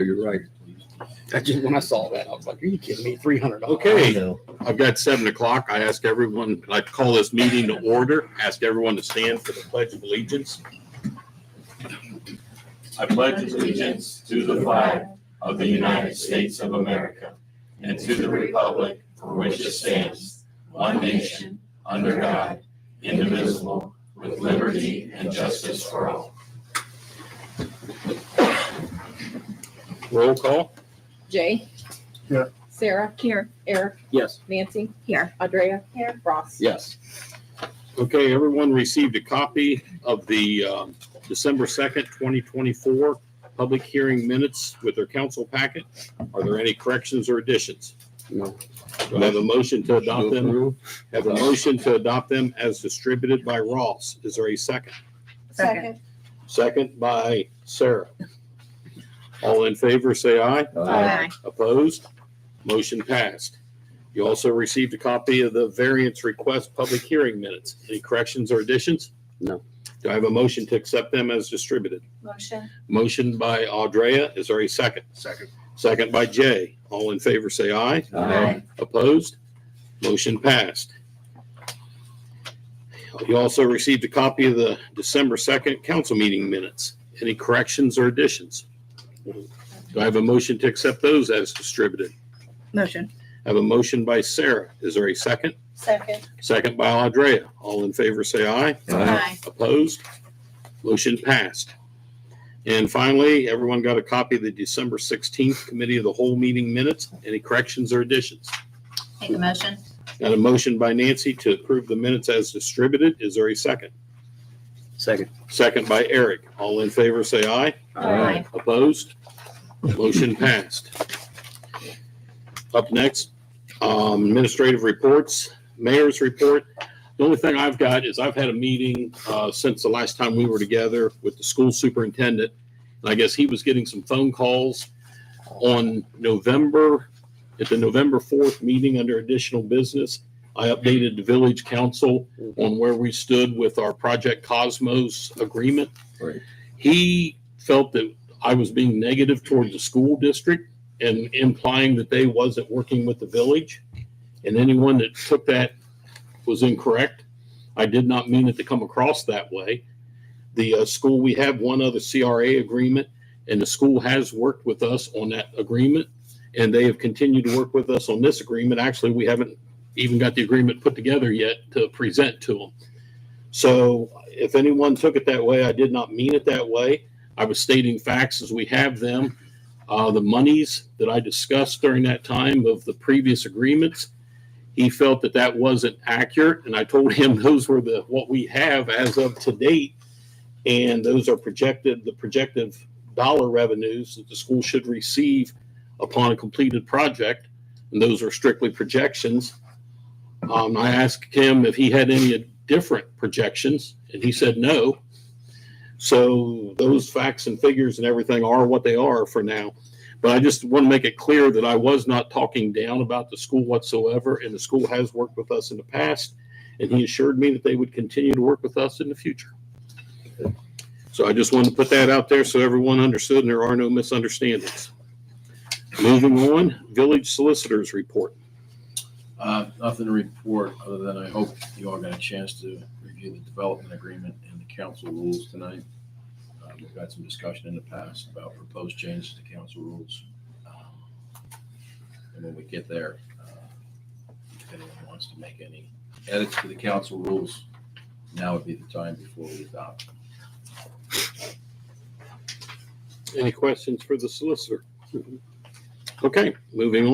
You're right. When I saw that, I was like, "Are you kidding me? $300." Okay, I've got 7:00. I ask everyone, I call this meeting to order. Ask everyone to stand for the Pledge of Allegiance. I pledge allegiance to the flag of the United States of America and to the republic for which it stands, one nation, under God, indivisible, with liberty and justice for all. Roll call. Jay? Here. Sarah? Here. Eric? Yes. Nancy? Here. Andrea? Here. Ross? Yes. Okay, everyone received a copy of the December 2nd, 2024 public hearing minutes with their council packet. Are there any corrections or additions? No. Do I have a motion to adopt them? Have a motion to adopt them as distributed by Ross. Is there a second? Second. Second by Sarah. All in favor, say aye. Aye. Opposed? Motion passed. You also received a copy of the variance request public hearing minutes. Any corrections or additions? No. Do I have a motion to accept them as distributed? Motion. Motion by Andrea. Is there a second? Second. Second by Jay. All in favor, say aye. Aye. Opposed? Motion passed. You also received a copy of the December 2nd council meeting minutes. Any corrections or additions? Do I have a motion to accept those as distributed? Motion. I have a motion by Sarah. Is there a second? Second. Second by Andrea. All in favor, say aye. Aye. Opposed? Motion passed. And finally, everyone got a copy of the December 16th Committee of the Whole meeting minutes. Any corrections or additions? Make a motion. Got a motion by Nancy to approve the minutes as distributed. Is there a second? Second. Second by Eric. All in favor, say aye. Aye. Opposed? Motion passed. Up next, administrative reports, mayor's report. The only thing I've got is I've had a meeting since the last time we were together with the school superintendent. And I guess he was getting some phone calls on at the November 4th meeting under additional business. I updated the village council on where we stood with our Project Cosmos agreement. Right. He felt that I was being negative toward the school district and implying that they wasn't working with the village. And anyone that took that was incorrect. I did not mean it to come across that way. The school, we have one other CRA agreement, and the school has worked with us on that agreement, and they have continued to work with us on this agreement. Actually, we haven't even got the agreement put together yet to present to them. So if anyone took it that way, I did not mean it that way. I was stating facts as we have them. The monies that I discussed during that time of the previous agreements, he felt that that wasn't accurate, and I told him those were what we have as of to date, and those are the projected dollar revenues that the school should receive upon a completed project, and those are strictly projections. I asked him if he had any different projections, and he said no. So those facts and figures and everything are what they are for now. But I just want to make it clear that I was not talking down about the school whatsoever, and the school has worked with us in the past, and he assured me that they would continue to work with us in the future. So I just wanted to put that out there so everyone understood and there are no misunderstandings. Moving on, village solicitors report. Nothing to report other than I hope you all got a chance to review the development agreement and the council rules tonight. We've had some discussion in the past about proposed changes to council rules. And when we get there, if anyone wants to make any edits to the council rules, now would be the time before we adopt. Any questions for the solicitor? Okay, moving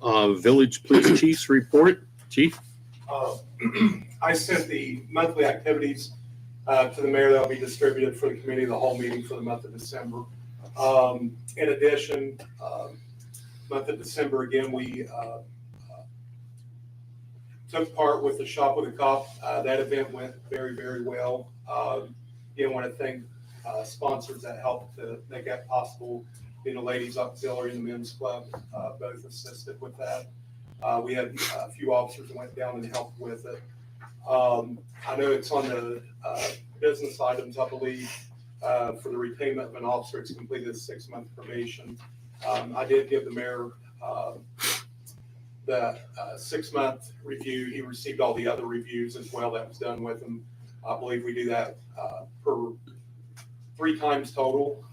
on. Village Police Chief's report. Chief? I sent the monthly activities to the mayor. That'll be distributed for the committee of the whole meeting for the month of December. In addition, month of December, again, we took part with the Shop with a Cop. That event went very, very well. Again, I want to thank sponsors that helped to make that possible. The Ladies Auxiliary and the Men's Club both assisted with that. We had a few officers that went down and helped with it. I know it's on the business items, I believe, for the repayment of an officer. It's completed a 6-month probation. I did give the mayor the 6-month review. He received all the other reviews as well that was done with him. I believe we do that per 3 times total.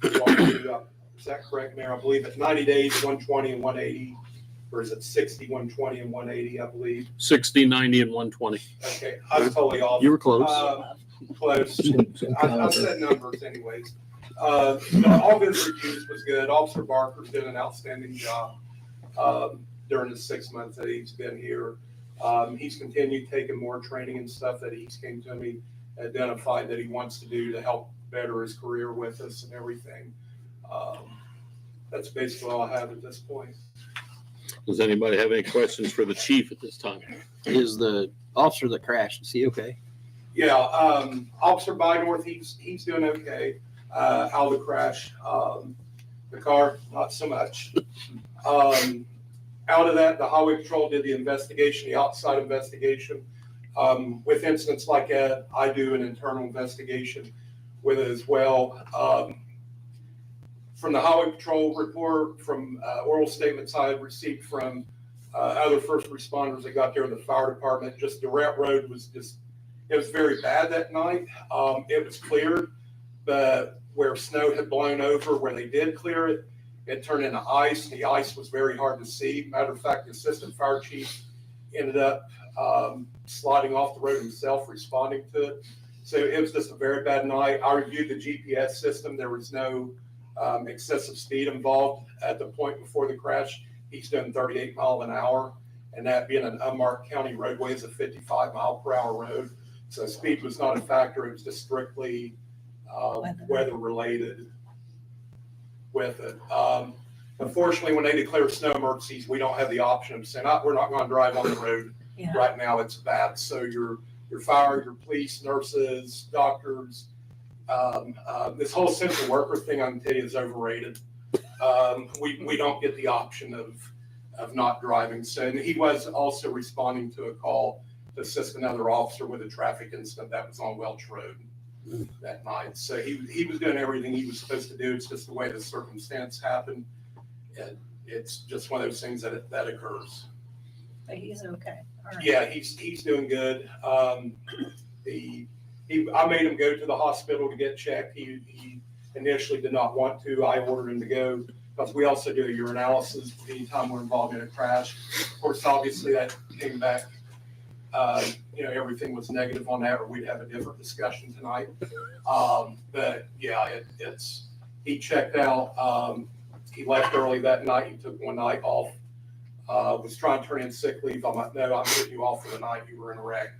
Is that correct, Mayor? I believe it's 90 days, 120 and 180, or is it 60, 120 and 180, I believe? 60, 90, and 120. Okay, I was totally off. You were close. Close. I said numbers anyways. No, all his reviews was good. Officer Barker's did an outstanding job during the 6 months that he's been here. He's continued taking more training and stuff that he's came to me, identified that he wants to do to help better his career with us and everything. That's basically all I have at this point. Does anybody have any questions for the chief at this time? Is the officer that crashed, is he okay? Yeah, Officer Bynorth, he's doing okay. Out of the crash, the car, not so much. Out of that, the highway patrol did the investigation, the outside investigation. With incidents like that, I do an internal investigation with it as well. From the highway patrol report, from oral statements I had received from other first responders that got there in the fire department, just the road was it was very bad that night. It was cleared, but where snow had blown over, where they did clear it, it turned into ice. The ice was very hard to see. Matter of fact, the assistant fire chief ended up sliding off the road himself, responding to it. So it was just a very bad night. I reviewed the GPS system. There was no excessive speed involved at the point before the crash. He's doing 38 miles an hour, and that being an unmarked county roadway is a 55 mile per hour road. So speed was not a factor. It was just strictly weather related with it. Unfortunately, when they declare snow emergencies, we don't have the option of saying, we're not going to drive on the road. Yeah. Right now. It's bad. So your fire, your police, nurses, doctors, this whole essential worker thing, I can tell you, is overrated. We don't get the option of not driving. So, and he was also responding to a call to assist another officer with a traffic incident that was on Welch Road that night. So he was doing everything he was supposed to do. It's just the way the circumstance happened. And it's just one of those things that occurs. But he's okay. All right. Yeah, he's doing good. I made him go to the hospital to get checked. He initially did not want to. I ordered him to go because we also do a urinalysis anytime we're involved in a crash. Of course, obviously that came back. Everything was negative on that, or we'd have a different discussion tonight. But yeah, he checked out. He left early that night. He took one night off. Was trying to turn in sick leave. I'm like, no, I'm putting you off for the night. You were in a wreck.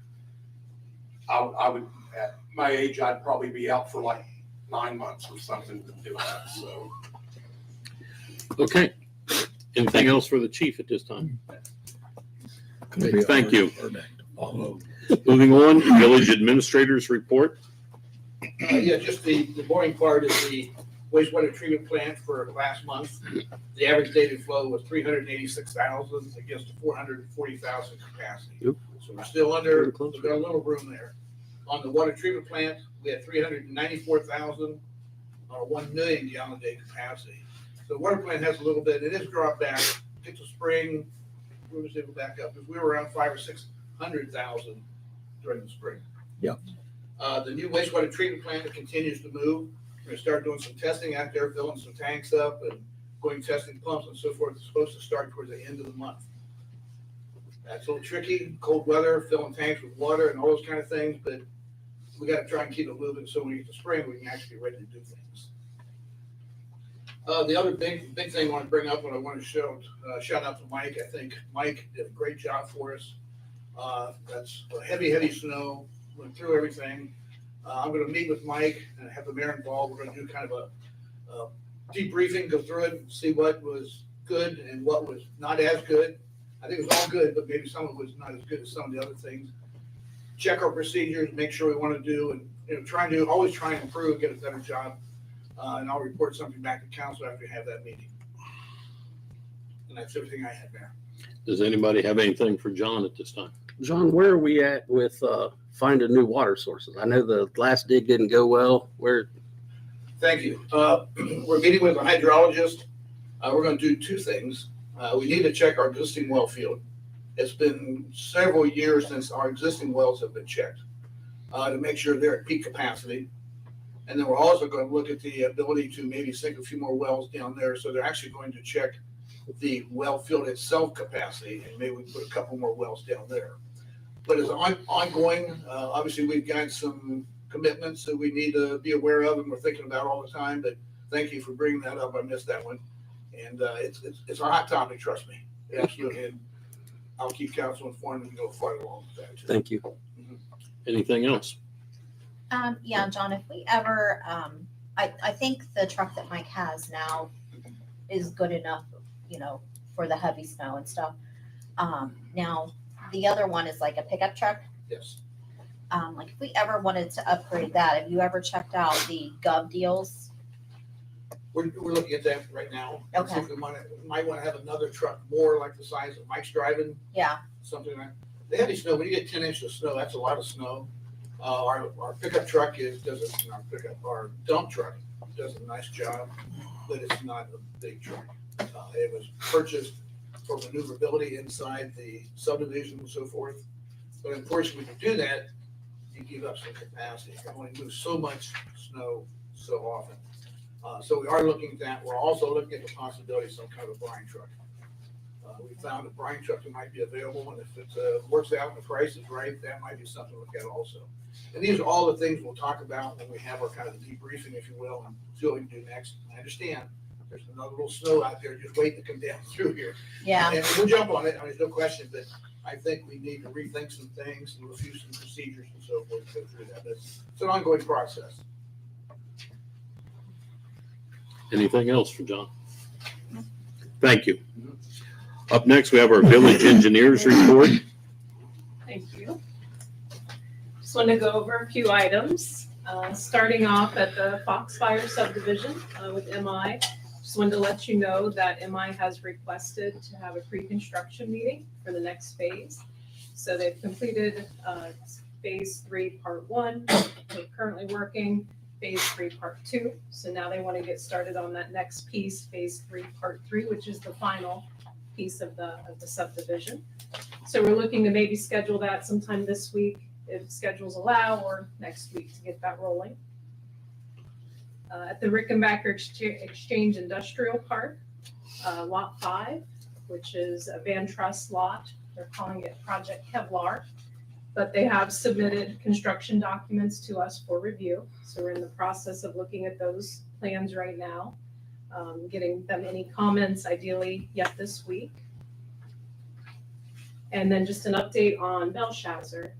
I would, at my age, I'd probably be out for like 9 months or something to do that. So. Okay. Anything else for the chief at this time? Thank you. Moving on, village administrators report. Yeah, just the boring part is the wastewater treatment plant for last month. The average daily flow was 386,000 against 440,000 capacity. Yep. So we're still under, Very close. we've got a little room there. On the water treatment plant, we had 394,000 on a 1 million gallon a day capacity. So the water plant has a little bit, it is dropped back. It's a spring, we was able to back up, because we were around 500,000 or 600,000 during the spring. Yep. The new wastewater treatment plant continues to move. We're gonna start doing some testing out there, filling some tanks up and going testing pumps and so forth. It's supposed to start towards the end of the month. That's a little tricky, cold weather, filling tanks with water and all those kind of things, but we gotta try and keep it moving so when we get to spring, we can actually be ready to do things. The other big thing I want to bring up, and I want to shout out to Mike. I think Mike did a great job for us. That's heavy snow, went through everything. I'm going to meet with Mike and have the mayor involved. We're going to do kind of a debriefing, go through it, and see what was good and what was not as good. I think it was all good, but maybe some of it was not as good as some of the other things. Check our procedures, make sure we want to do, and always try and improve, get a better job. And I'll report something back to council after we have that meeting. And that's everything I had there. Does anybody have anything for John at this time? John, where are we at with finding new water sources? I know the last dig didn't go well. Thank you. We're meeting with a hydrologist. We're gonna do two things. We need to check our existing well field. It's been several years since our existing wells have been checked, to make sure they're at peak capacity. And then we're also gonna look at the ability to maybe sink a few more wells down there, so they're actually going to check the well field itself capacity, and maybe we can put a couple more wells down there. But it's ongoing. Obviously, we've got some commitments that we need to be aware of and we're thinking about all the time, but thank you for bringing that up. I missed that one. And it's a hot topic, trust me. Absolutely. And I'll keep council informed and go far along with that too. Thank you. Anything else? Yeah, John, if we ever, I think the truck that Mike has now is good enough, for the heavy snow and stuff. Now, the other one is like a pickup truck. Yes. Like if we ever wanted to upgrade that, have you ever checked out the Gov deals? We're looking at that right now. Okay. See if we might want to have another truck more like the size that Mike's driving, Yeah, something like. The heavy snow, when you get 10 inches of snow, that's a lot of snow. Our pickup truck our dump truck does a nice job, but it's not a big truck. It was purchased for maneuverability inside the subdivision and so forth. But unfortunately, when you do that, you give up some capacity. You can only move so much snow so often. So we are looking at that. We're also looking at the possibility of some kind of brine truck. We found a brine truck that might be available, and if it works out and the price is right, that might be something to look at also. And these are all the things we'll talk about when we have our kind of debriefing, if you will, and see what we can do next. I understand there's another little snow out there just waiting to come down through here. yeah. And we'll jump on it, there's no question, but I think we need to rethink some things and review some procedures and so forth to go through that. But it's an ongoing process. Anything else for John? Thank you. Up next, we have our village engineers report. Thank you. Just want to go over a few items, starting off at the Foxfire subdivision with MI. Just wanted to let you know that MI has requested to have a pre-construction meeting for the next phase. So they've completed phase 3, part 1. We're currently working phase 3, part 2. So now they want to get started on that next piece, phase 3, part 3, which is the final piece of the subdivision. So we're looking to maybe schedule that sometime this week if schedules allow, or next week to get that rolling. At the Rickenbacker Exchange Industrial Park, Lot 5, which is a Van Trust lot. They're calling it Project Kevlar, but they have submitted construction documents to us for review. So we're in the process of looking at those plans right now, getting them any comments ideally yet this week. And then just an update on Belshazzar.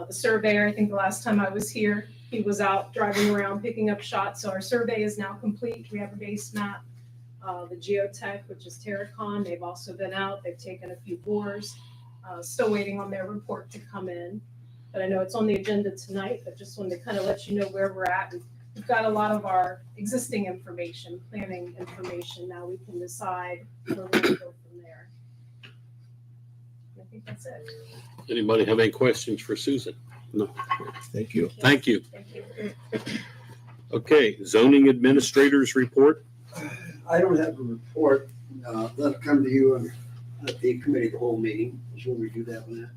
The surveyor, I think the last time I was here, he was out driving around picking up shots. So our survey is now complete. We have a base map. The geotech, which is Terracon, they've also been out. They've taken a few bores. Still waiting on their report to come in. But I know it's on the agenda tonight, but just wanted to kind of let you know where we're at. We've got a lot of our existing information, planning information. Now we can decide where we're going to go from there. I think that's it. Anybody have any questions for Susan? No. Thank you. Thank you. Thank you. Okay, zoning administrators report. I don't have a report. That'll come to you at the committee of the whole meeting, is when we do that one.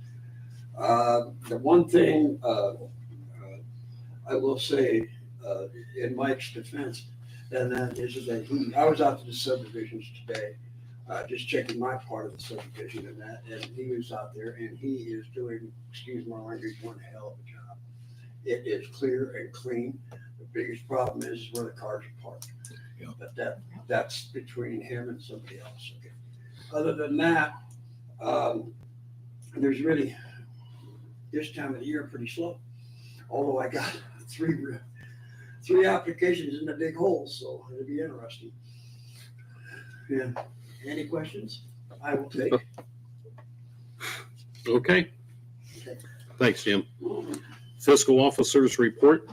The one thing I will say in Mike's defense, and that is that I was out to the subdivisions today, just checking my part of the subdivision and that, and he was out there and he is doing, excuse my language, one hell of a job. It is clear and clean. The biggest problem is where the cars are parked. Yeah. But that's between him and somebody else. Okay. Other than that, there's really, this time of the year, pretty slow. Although I got three applications in the big hole, so it'll be interesting. Yeah. Any questions? I will take. Okay. Thanks, Jim. Fiscal officers report.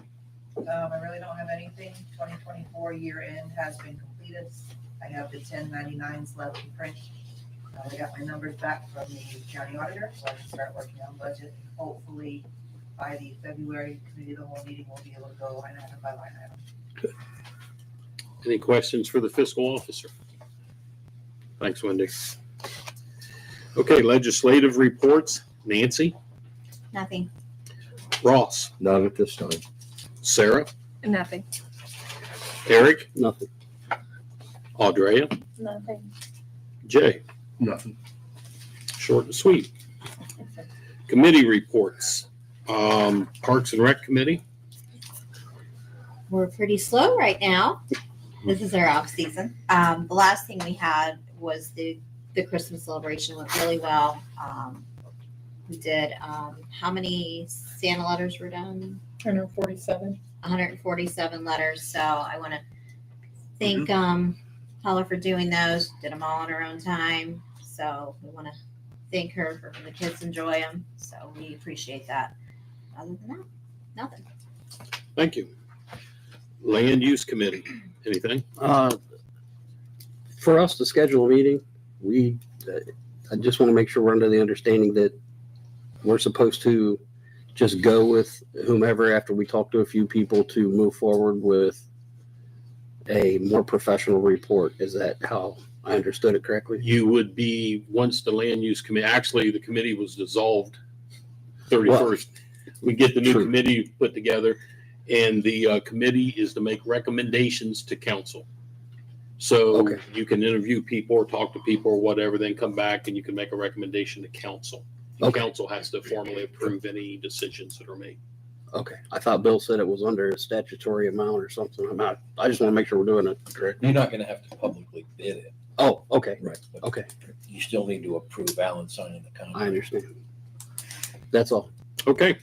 I really don't have anything. 2024 year end has been completed. I have the 1099s left to print. I got my numbers back from the county auditor, so I can start working on budget. Hopefully by the February committee of the whole meeting, we'll be able to go line item by line item. Any questions for the fiscal officer? Thanks, Wendy. Okay, legislative reports. Nancy, Nothing. Ross, Not at this time. Sarah, Nothing. Eric, Nothing. Audrey, Nothing. Jay. Nothing. Short and sweet. Committee reports. Parks and Rec Committee. We're pretty slow right now. This is our off season. The last thing we had was the Christmas celebration went really well. We did, how many Santa letters were done? 147. 147 letters. So I want to thank Paula for doing those. Did them all on her own time. So we want to thank her for the kids enjoy them. So we appreciate that. Other than that, nothing. Thank you. Land Use Committee. Anything? For us to schedule a meeting, I just want to make sure we're under the understanding that we're supposed to just go with whomever after we talk to a few people to move forward with a more professional report. Is that how I understood it correctly? You would be, once the Land Use Committee, actually, the committee was dissolved 31st. We get the new True. committee put together, and the committee is to make recommendations to council. So Okay. you can interview people or talk to people or whatever, then come back and you can make a recommendation to council. The Okay. council has to formally approve any decisions that are made. Okay. I thought Bill said it was under a statutory amount or something. I just want to make sure we're doing it correct. You're not gonna have to publicly bid it. Oh, okay. Right. But Okay. you still need to approve Alan signing the contract. I understand. That's all. Okay.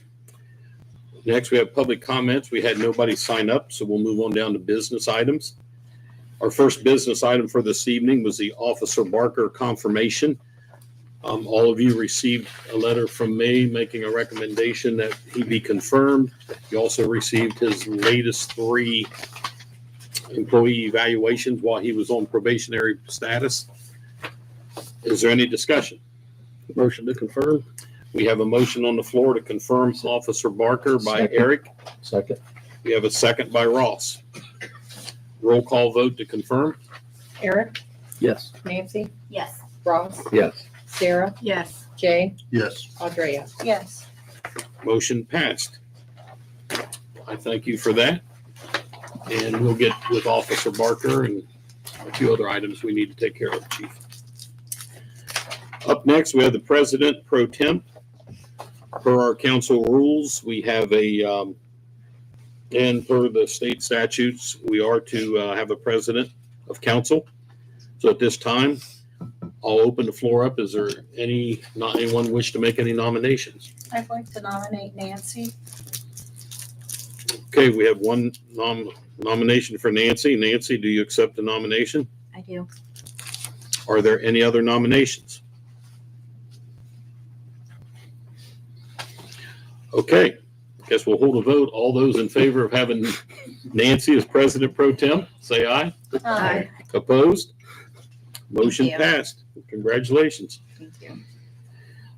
Next, we have public comments. We had nobody sign up, so we'll move on down to business items. Our first business item for this evening was the Officer Barker confirmation. All of you received a letter from me making a recommendation that he be confirmed. You also received his latest 3 employee evaluations while he was on probationary status. Is there any discussion? Motion to confirm. We have a motion on the floor to confirm Officer Barker by Second. Eric. Second. We have a second by Ross. Roll call vote to confirm. Eric, Yes. Nancy, Yes. Ross, Yes. Sarah, Yes. Jay, Yes. Audrey. Yes. Motion passed. I thank you for that. And we'll get with Officer Barker and a few other items we need to take care of, Chief. Up next, we have the President Pro Temp. Per our council rules, we have and per the state statutes, we are to have a president of council. So at this time, I'll open the floor up. Is there anyone wish to make any nominations? I'd like to nominate Nancy. Okay, we have one nomination for Nancy. Nancy, do you accept the nomination? I do. Are there any other nominations? Okay, guess we'll hold a vote. All those in favor of having Nancy as president pro tem, say aye. Aye. Opposed? Motion you. passed. Congratulations. Thank you.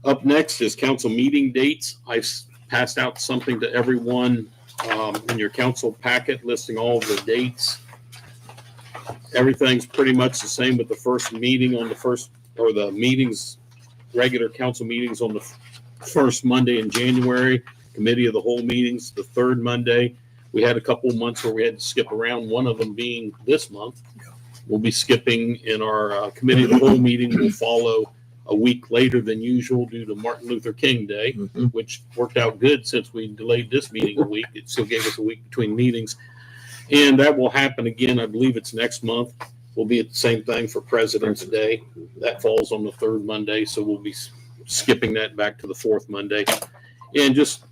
Up next is council meeting dates. I've passed out something to everyone in your council packet listing all of the dates. Everything's pretty much the same with the first meeting on the first, or the meetings, regular council meetings on the first Monday in January, committee of the whole meetings, the third Monday. We had a couple months where we had to skip around, one of them being this month. We'll be skipping in our committee of the whole meeting will follow a week later than usual due to Martin Luther King Day, Mhm. which worked out good since we delayed this meeting a week. It still gave us a week between meetings. And that will happen again, I believe it's next month. We'll be at the same thing for President's Day. That falls on the third Monday, so we'll be skipping that back to the fourth Monday. And just,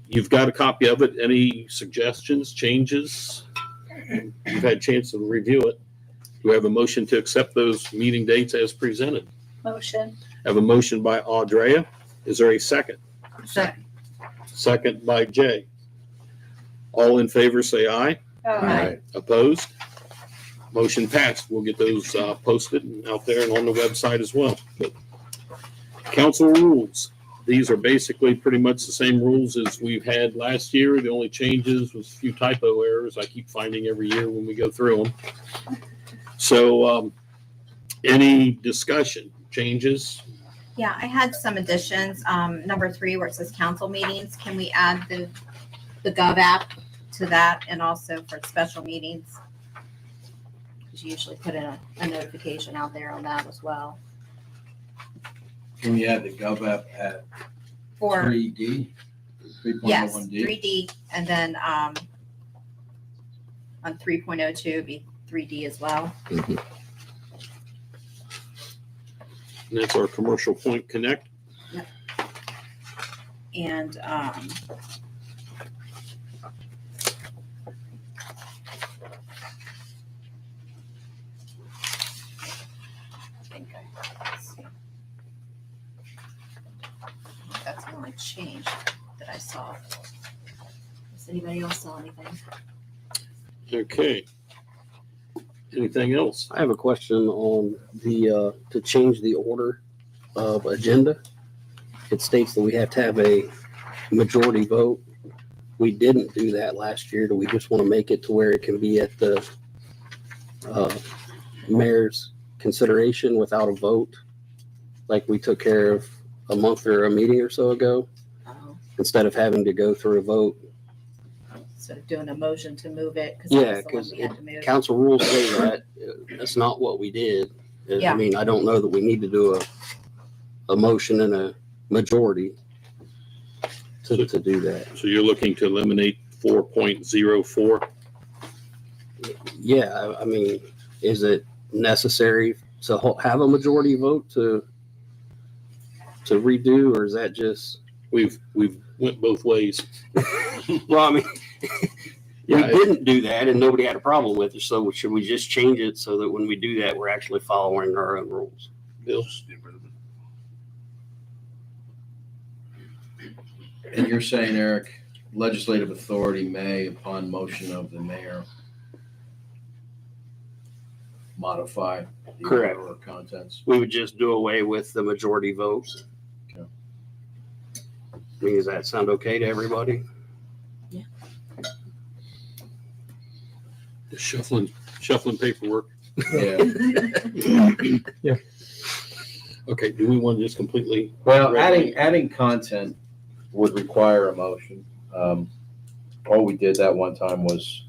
you've got a copy of it. Any suggestions, changes? You've had a chance to review it. Do we have a motion to accept those meeting dates as presented? Motion. I have a motion by Audrey. Is there a second? Second. Second by Jay. All in favor, say aye. Aye. Opposed? Motion passed. We'll get those posted and out there and on the website as well. Council rules. These are basically pretty much the same rules as we've had last year. The only changes was a few typo errors I keep finding every year when we go through them. So, any discussion, changes? Yeah, I had some additions. Number 3, where it says council meetings, can we add the Gov app to that, and also for special meetings? Because you usually put in a notification out there on that as well. Can we add the Gov app at For 3D? yes, 3.01D? 3D, and then on 3.02 it'd be 3D as well. And that's our Commercial Point Connect. And let's see. That's the only change that I saw. Does anybody else saw anything? Okay. Anything else? I have a question on the, to change the order of agenda. It states that we have to have a majority vote. We didn't do that last year. Do we just want to make it to where it can be at the mayor's consideration without a vote? Like we took care of a month or a meeting or so ago, instead of having to go through a vote. Instead of doing a motion to move it, because Yeah, that's the one 'cause we had to move. Council rules say that. That's not what we did. Yeah. I mean, I don't know that we need to do a motion and a majority to do that. So you're looking to eliminate 4.04? Yeah, I mean, is it necessary to have a majority vote to redo, or is that just, We've went both ways. well, I mean, we Yeah, didn't do that and nobody had a problem with it, so should we just change it so that when we do that, we're actually following our own rules? Bill? And you're saying, Eric, legislative authority may, upon motion of the mayor, modify the Correct. order or contents? We would just do away with the majority votes. Okay. I mean, does that sound okay to everybody? Just shuffling paperwork. Yeah. Okay, do we want to just completely, Well, Right. adding content would require a motion. All we did that one time was,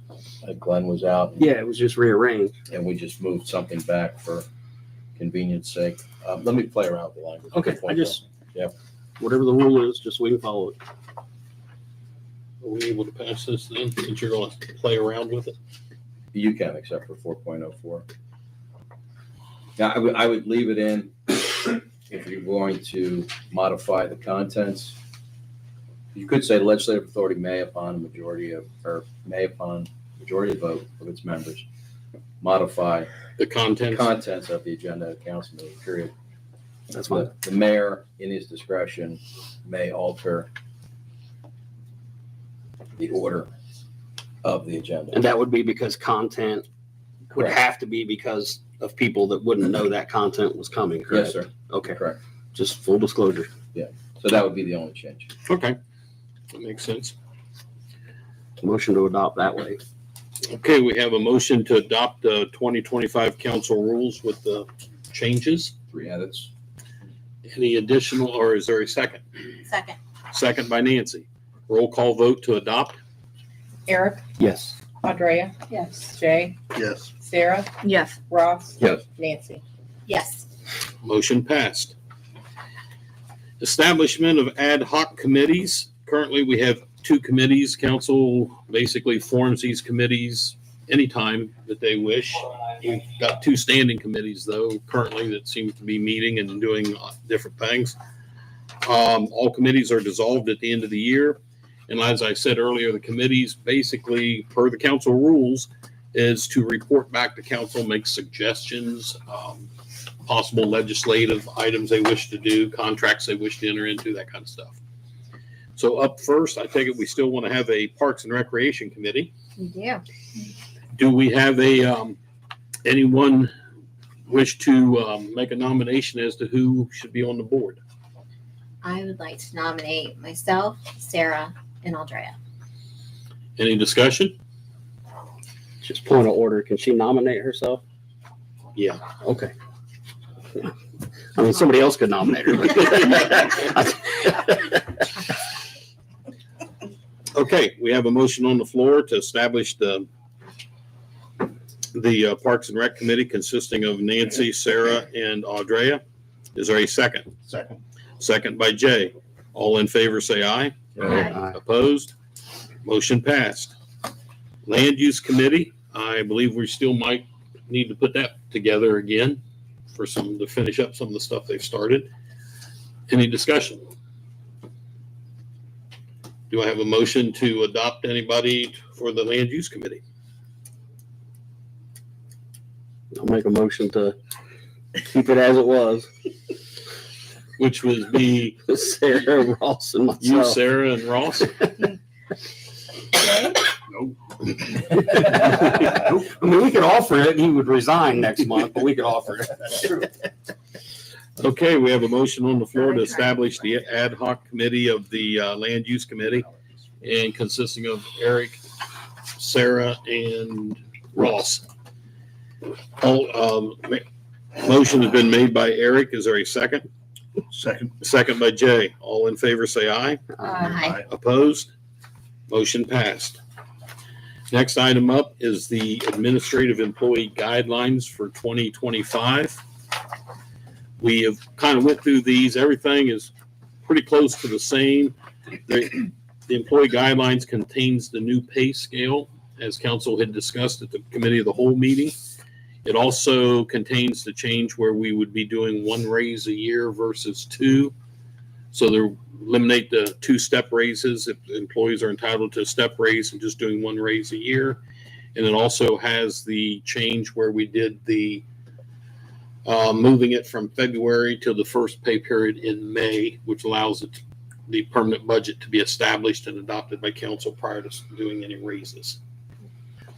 Glenn was out. Yeah, it was just rearranged. And we just moved something back for convenience sake. Let me play around with the language. Okay, I just, Yep. whatever the rule is, just so we can follow it. are we able to pass this then, since you're going to play around with it? You can, except for 4.04. Now, I would leave it in if you're going to modify the contents. You could say legislative authority may upon majority vote of its members, modify The the contents? contents of the agenda of council meeting, period. That's fine. The mayor, in his discretion, may alter the order of the agenda. And that would be because content would Correct. have to be because of people that wouldn't know that content was coming, correct? Yes, sir. Okay, Correct. just full disclosure. So that would be the only change. Okay, that makes sense. Motion to adopt that way. Okay, we have a motion to adopt the 2025 council rules with the changes. 3 edits. Any additional, or is there a second? Second. Second by Nancy. Roll call vote to adopt. Eric, Yes. Andrea, Yes. Jay, Yes. Sarah, Yes. Ross. Yes. Nancy. Yes. Motion passed. Establishment of ad hoc committees. Currently, we have 2 committees. Council basically forms these committees anytime that they wish. We've got 2 standing committees, though, currently that seem to be meeting and doing different things. All committees are dissolved at the end of the year. And as I said earlier, the committees basically, per the council rules, is to report back to council, make suggestions, possible legislative items they wish to do, contracts they wish to enter into, that kind of stuff. So up first, I take it we still want to have a Parks and Recreation Committee. We do. Do we have anyone wish to make a nomination as to who should be on the board? I would like to nominate myself, Sarah, and Andrea. Any discussion? Just point of order, can she nominate herself? Yeah. Okay. I mean, somebody else could nominate her. Okay, we have a motion on the floor to establish the Parks and Rec Committee consisting of Nancy, Sarah, and Audrea. Is there a second? Second. Second by Jay. All in favor, say aye. Aye. Opposed? Motion passed. Land Use Committee, I believe we still might need to put that together again to finish up some of the stuff they've started. Any discussion? Do I have a motion to adopt anybody for the Land Use Committee? I'll make a motion to keep it as it was. Which would be Sarah, Ross, and you, myself. Sarah, and Ross? I mean, we could offer it. He would resign next month, but we could offer it. Okay, we have a motion on the floor to establish the ad hoc committee of the Land Use Committee, and consisting of Eric, Sarah, and Ross. Motion has been made by Eric. Is there a second? Second. Second by Jay. All in favor, say aye. Aye. Opposed? Motion passed. Next item up is the administrative employee guidelines for 2025. We have kind of went through these. Everything is pretty close to the same. The employee guidelines contains the new pay scale, as council had discussed at the committee of the whole meeting. It also contains the change where we would be doing one raise a year versus two. So they eliminate the two-step raises if employees are entitled to a step raise and just doing one raise a year. And it also has the change where we did the moving it from February to the first pay period in May, which allows the permanent budget to be established and adopted by council prior to doing any raises.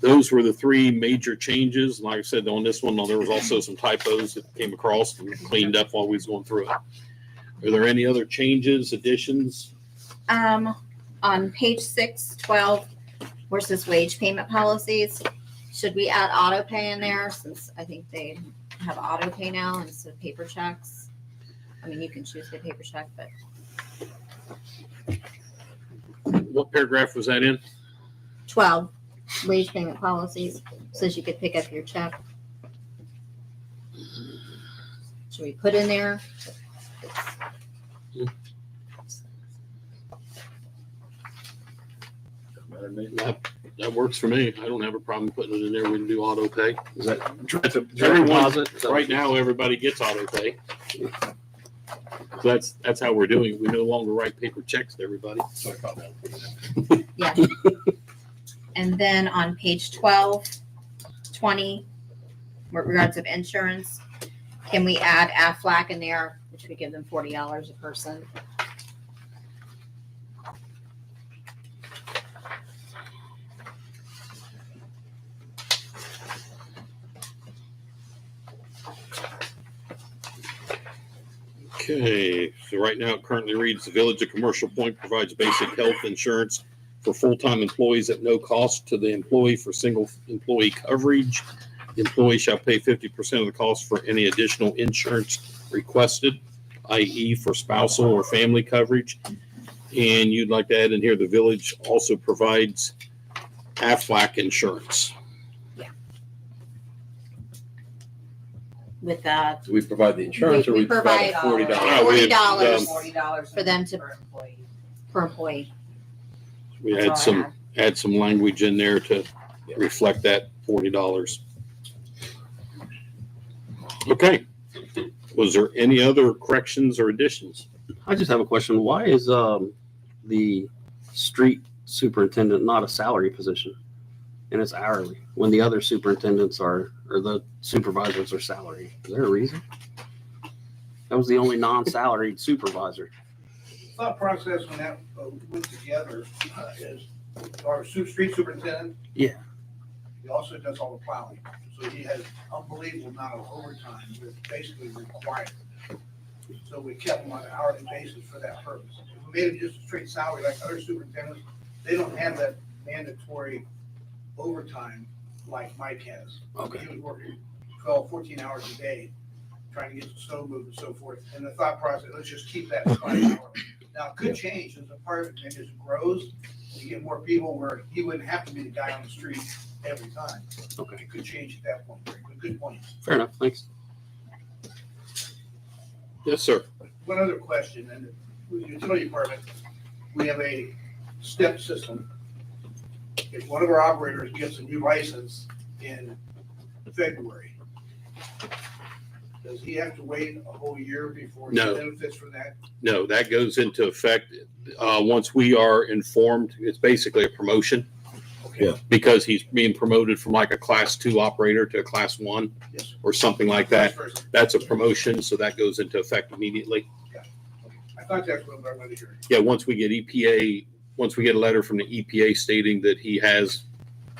Those were the three major changes. Like I said, on this one, there was also some typos that came across and cleaned up while we was going through it. Are there any other changes, additions? On page 612, where it says wage payment policies, should we add auto pay in there, since I think they have auto pay now instead of paper checks? I mean, you can choose the paper check, but What paragraph was that in? 12, wage payment policies, says you could pick up your check. Should we put in there? That works for me. I don't have a problem putting it in there. We can do auto pay. Is that Everyone, deposit? Is that- right now, everybody gets auto pay. That's how we're doing it. We no longer write paper checks to everybody. Yeah. And then on page 12, 20, with regards of insurance, can we add Aflac in there, which would give them $40 a person? Okay, so right now it currently reads, the Village of Commercial Point provides basic health insurance for full-time employees at no cost to the employee for single employee coverage. The employee shall pay 50% of the cost for any additional insurance requested, i.e. for spousal or family coverage. And you'd like to add in here, the village also provides Aflac insurance. With that, Do we provide the insurance or We we provide provide, $40? Yeah, we had, $40 $40 for them to- per employee. per employee. We That's had all I some, have. add some language in there to reflect that $40. Okay. Was there any other corrections or additions? I just have a question. Why is the street superintendent not a salary position? And it's hourly, when the other superintendents are, or the supervisors are salary? Is there a reason? That was the only non-salaried supervisor. Thought process when that went together is our street superintendent. Yeah. He also does all the plowing, so he has unbelievable amount of overtime that's basically required. So we kept them on an hourly basis for that purpose. If we made it just a straight salary like other superintendents, they don't have that mandatory overtime like Mike has. Okay. He was working 12, 14 hours a day, trying to get the snow moved and so forth. And the thought process, let's just keep that 5 hours. Now, it could change as a part of it, maybe as it grows, you get more people where he wouldn't have to be the guy on the street every time. Okay. It could change at that point. Good point. Fair enough, thanks. Yes, sir. One other question, and with the utility department, we have a step system. If one of our operators gets a new license in February, does he have to wait a whole year before he No. benefits from that? No, that goes into effect, once we are informed. It's basically a promotion Okay. because he's being promoted from like a class 2 operator to a class 1 Yes. or something like that. Vice versa. That's a promotion, so that goes into effect immediately. I thought that's what I wanted to hear. Yeah, once we get a letter from the EPA stating that he has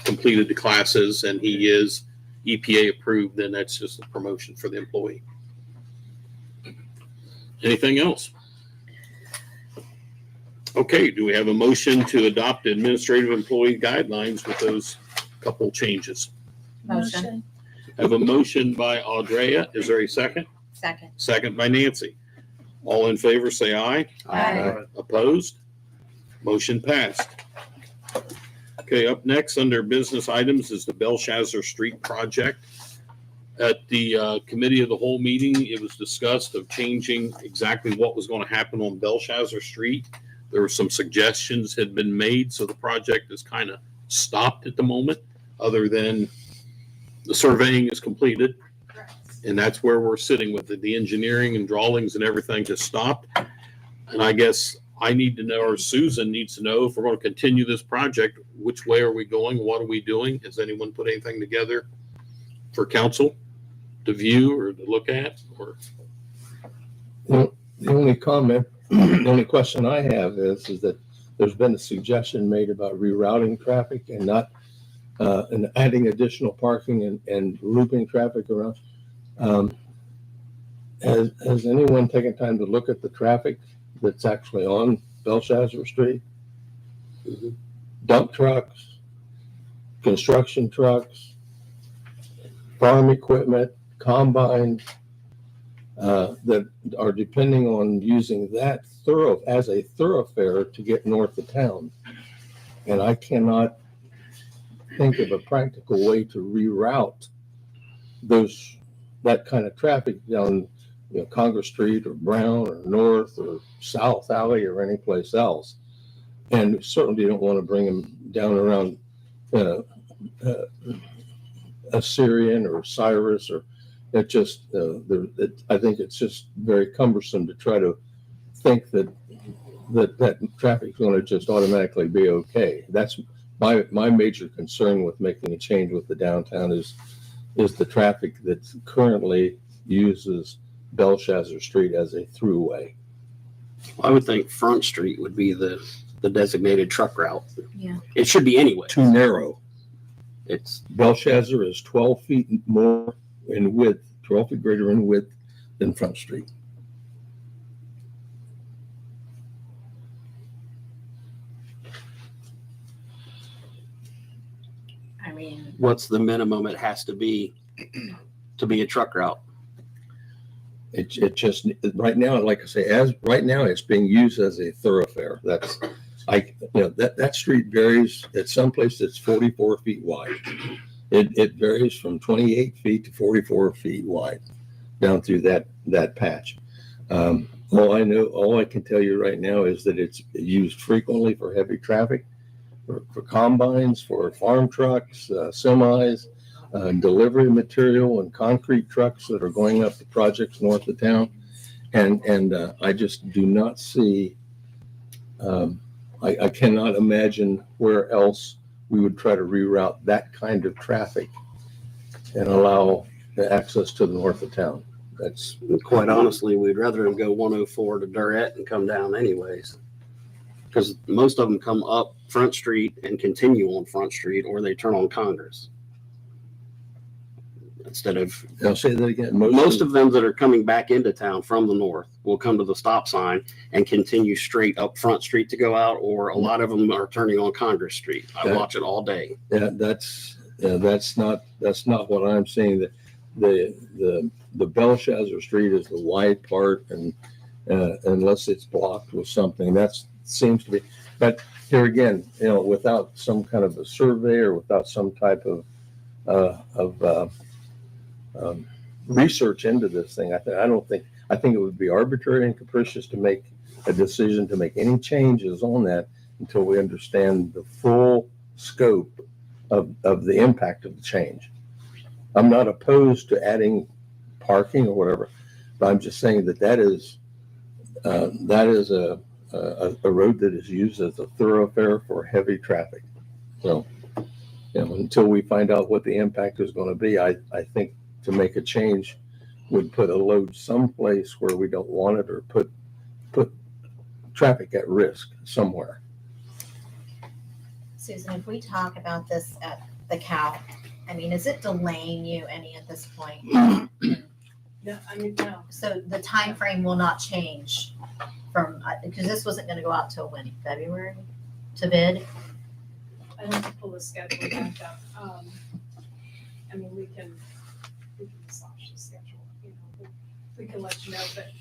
completed the classes and he is EPA approved, then that's just a promotion for the employee. Anything else? Okay, do we have a motion to adopt administrative employee guidelines with those couple changes? Motion. Have a motion by Audrea. Is there a second? Second. Second by Nancy. All in favor, say aye. Aye. Opposed? Motion passed. Okay, up next, under business items is the Belshazzar Street project. At the committee of the whole meeting, it was discussed of changing exactly what was going to happen on Belshazzar Street. There were some suggestions had been made, so the project is kind of stopped at the moment, other than the surveying is completed. And that's where we're sitting with it. The engineering and drawings and everything just stopped. And I guess I need to know, or Susan needs to know, if we're going to continue this project, which way are we going? What are we doing? Has anyone put anything together for council to view or to look at? Or Well, the only comment, the only question I have is that there's been a suggestion made about rerouting traffic and not, and adding additional parking and looping traffic around. Has anyone taken time to look at the traffic that's actually on Belshazzar Street? Dump trucks, construction trucks, farm equipment, combines, that are depending on using that as a thoroughfare to get north of town. And I cannot think of a practical way to reroute that kind of traffic down, Congress Street or Brown or North or South Alley or any place else. And certainly don't want to bring them down around Assyrian or Cyrus, or it just, I think it's just very cumbersome to try to think that traffic is going to just automatically be okay. That's my major concern with making a change with the downtown is the traffic that currently uses Belshazzar Street as a throughway. I would think Front Street would be the designated truck route. Yeah. It should be anyway. Too narrow. It's, Belshazzar is 12 feet more in width, 12 feet greater in width than Front Street. I mean, what's the minimum it has to be a truck route? It just, right now, like I say, right now, it's being used as a thoroughfare. That's that street varies. At some places it's 44 feet wide. It varies from 28 feet to 44 feet wide down through that patch. All I can tell you right now is that it's used frequently for heavy traffic, for combines, for farm trucks, semis, delivery material and concrete trucks that are going up the projects north of town. And I just do not see, I cannot imagine where else we would try to reroute that kind of traffic and allow the access to the north of town. That's Quite honestly, we'd rather them go 104 to Durrett and come down anyways. Because most of them come up Front Street and continue on Front Street, or they turn on Congress. instead of, I'll say that again. most of them that are coming back into town from the north will come to the stop sign and continue straight up Front Street to go out, or a lot of them are turning on Congress Street. I Yeah. watch it all day. That's not what I'm saying. The Belshazzar Street is the wide part, and unless it's blocked with something, that seems to be. But here again, without some kind of a survey or without some type of research into this thing, I think it would be arbitrary and capricious to make a decision to make any changes on that until we understand the full scope of the impact of the change. I'm not opposed to adding parking or whatever, but I'm just saying that is a road that is used as a thoroughfare for heavy traffic. So, until we find out what the impact is going to be, I think to make a change would put a load someplace where we don't want it, or put traffic at risk somewhere. Susan, if we talk about this at the CAL, I mean, is it delaying you any at this point? No, I mean, no. So the time frame will not change from, because this wasn't gonna go out till when, February to bid? I have to pull the schedule back up. I mean, we can massage the schedule, we can let you know, but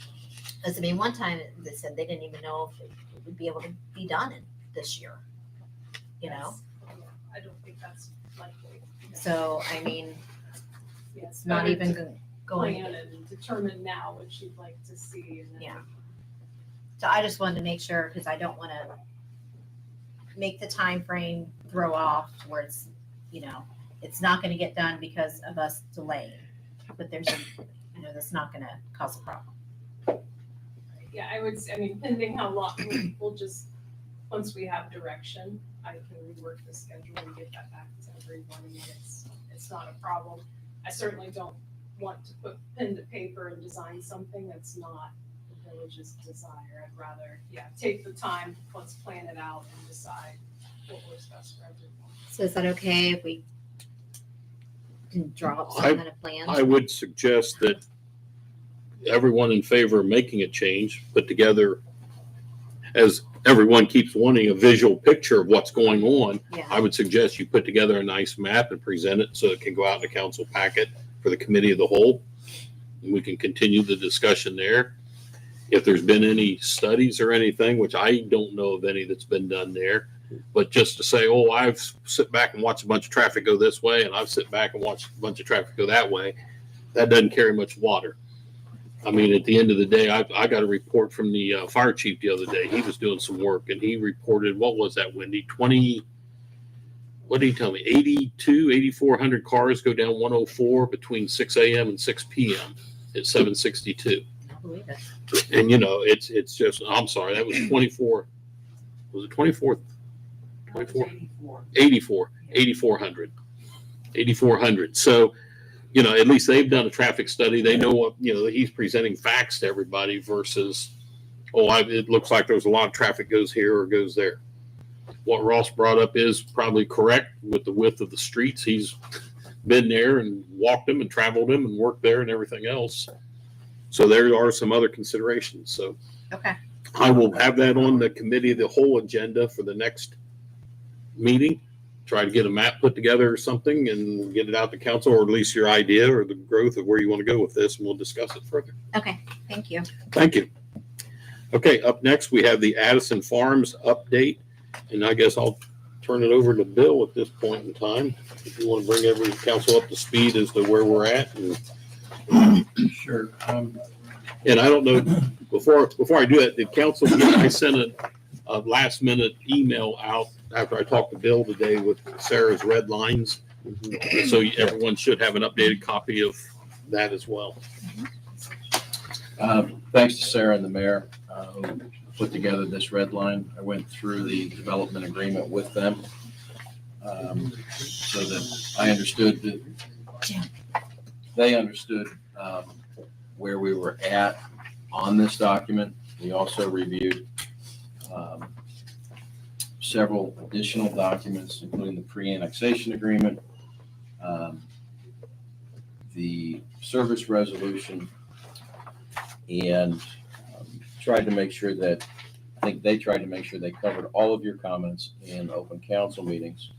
Because I mean, one time they said they didn't even know if it would be able to be done this year, I don't think that's likely. So, I mean, Yes, it's not better even to going. plan and determine now what you'd like to see and then. Yeah. So I just wanted to make sure, because I don't want to make the time frame throw off where it's, it's not going to get done because of us delaying. But there's, that's not going to cause a problem. Yeah, I mean, pending how long, we'll just, once we have direction, I can rework the schedule and get that back to everyone. I mean, it's not a problem. I certainly don't want to put pen to paper and design something that's not the village's desire. I'd rather, take the time, let's plan it out and decide what works best for everyone. So is that okay if we can draw up some kind of plan? I would suggest that everyone in favor of making a change put together, as everyone keeps wanting a visual picture of what's going on. Yeah. I would suggest you put together a nice map and present it so it can go out in the council packet for the committee of the whole. And we can continue the discussion there. If there's been any studies or anything, which I don't know of any that's been done there, but just to say, oh, I've sit back and watched a bunch of traffic go this way, and I've sit back and watched a bunch of traffic go that way, that doesn't carry much water. I mean, at the end of the day, I got a report from the fire chief the other day. He was doing some work, and he reported, what was that, Wendy? What did he tell me? 8,400 cars go down 104 between 6 a.m. and 6 p.m. at 762. I believe it. And, it's just, I'm sorry, that was 24. Was it 24? 8,400. 8,400. So, at least they've done a traffic study. They know what, he's presenting facts to everybody versus, it looks like there's a lot of traffic goes here or goes there. What Ross brought up is probably correct with the width of the streets. He's been there and walked them and traveled them and worked there and everything else. So there are some other considerations. So Okay. I will have that on the committee, the whole agenda for the next meeting. Try to get a map put together or something and get it out to council, or at least your idea or the growth of where you want to go with this, and we'll discuss it further. Okay. Thank you. Thank you. Okay, up next, we have the Addison Farms update, and I guess I'll turn it over to Bill at this point in time. If you want to bring every council up to speed as to where we're at. Sure. And I don't know, before I do that, did council, I sent a last minute email out after I talked to Bill today with Sarah's red lines. So everyone should have an updated copy of that as well. Thanks to Sarah and the mayor who put together this red line. I went through the development agreement with them so that I understood that they understood where we were at on this document. We also reviewed several additional documents, including the pre-annexation agreement, the service resolution and tried to make sure that, I think they tried to make sure they covered all of your comments in open council meetings.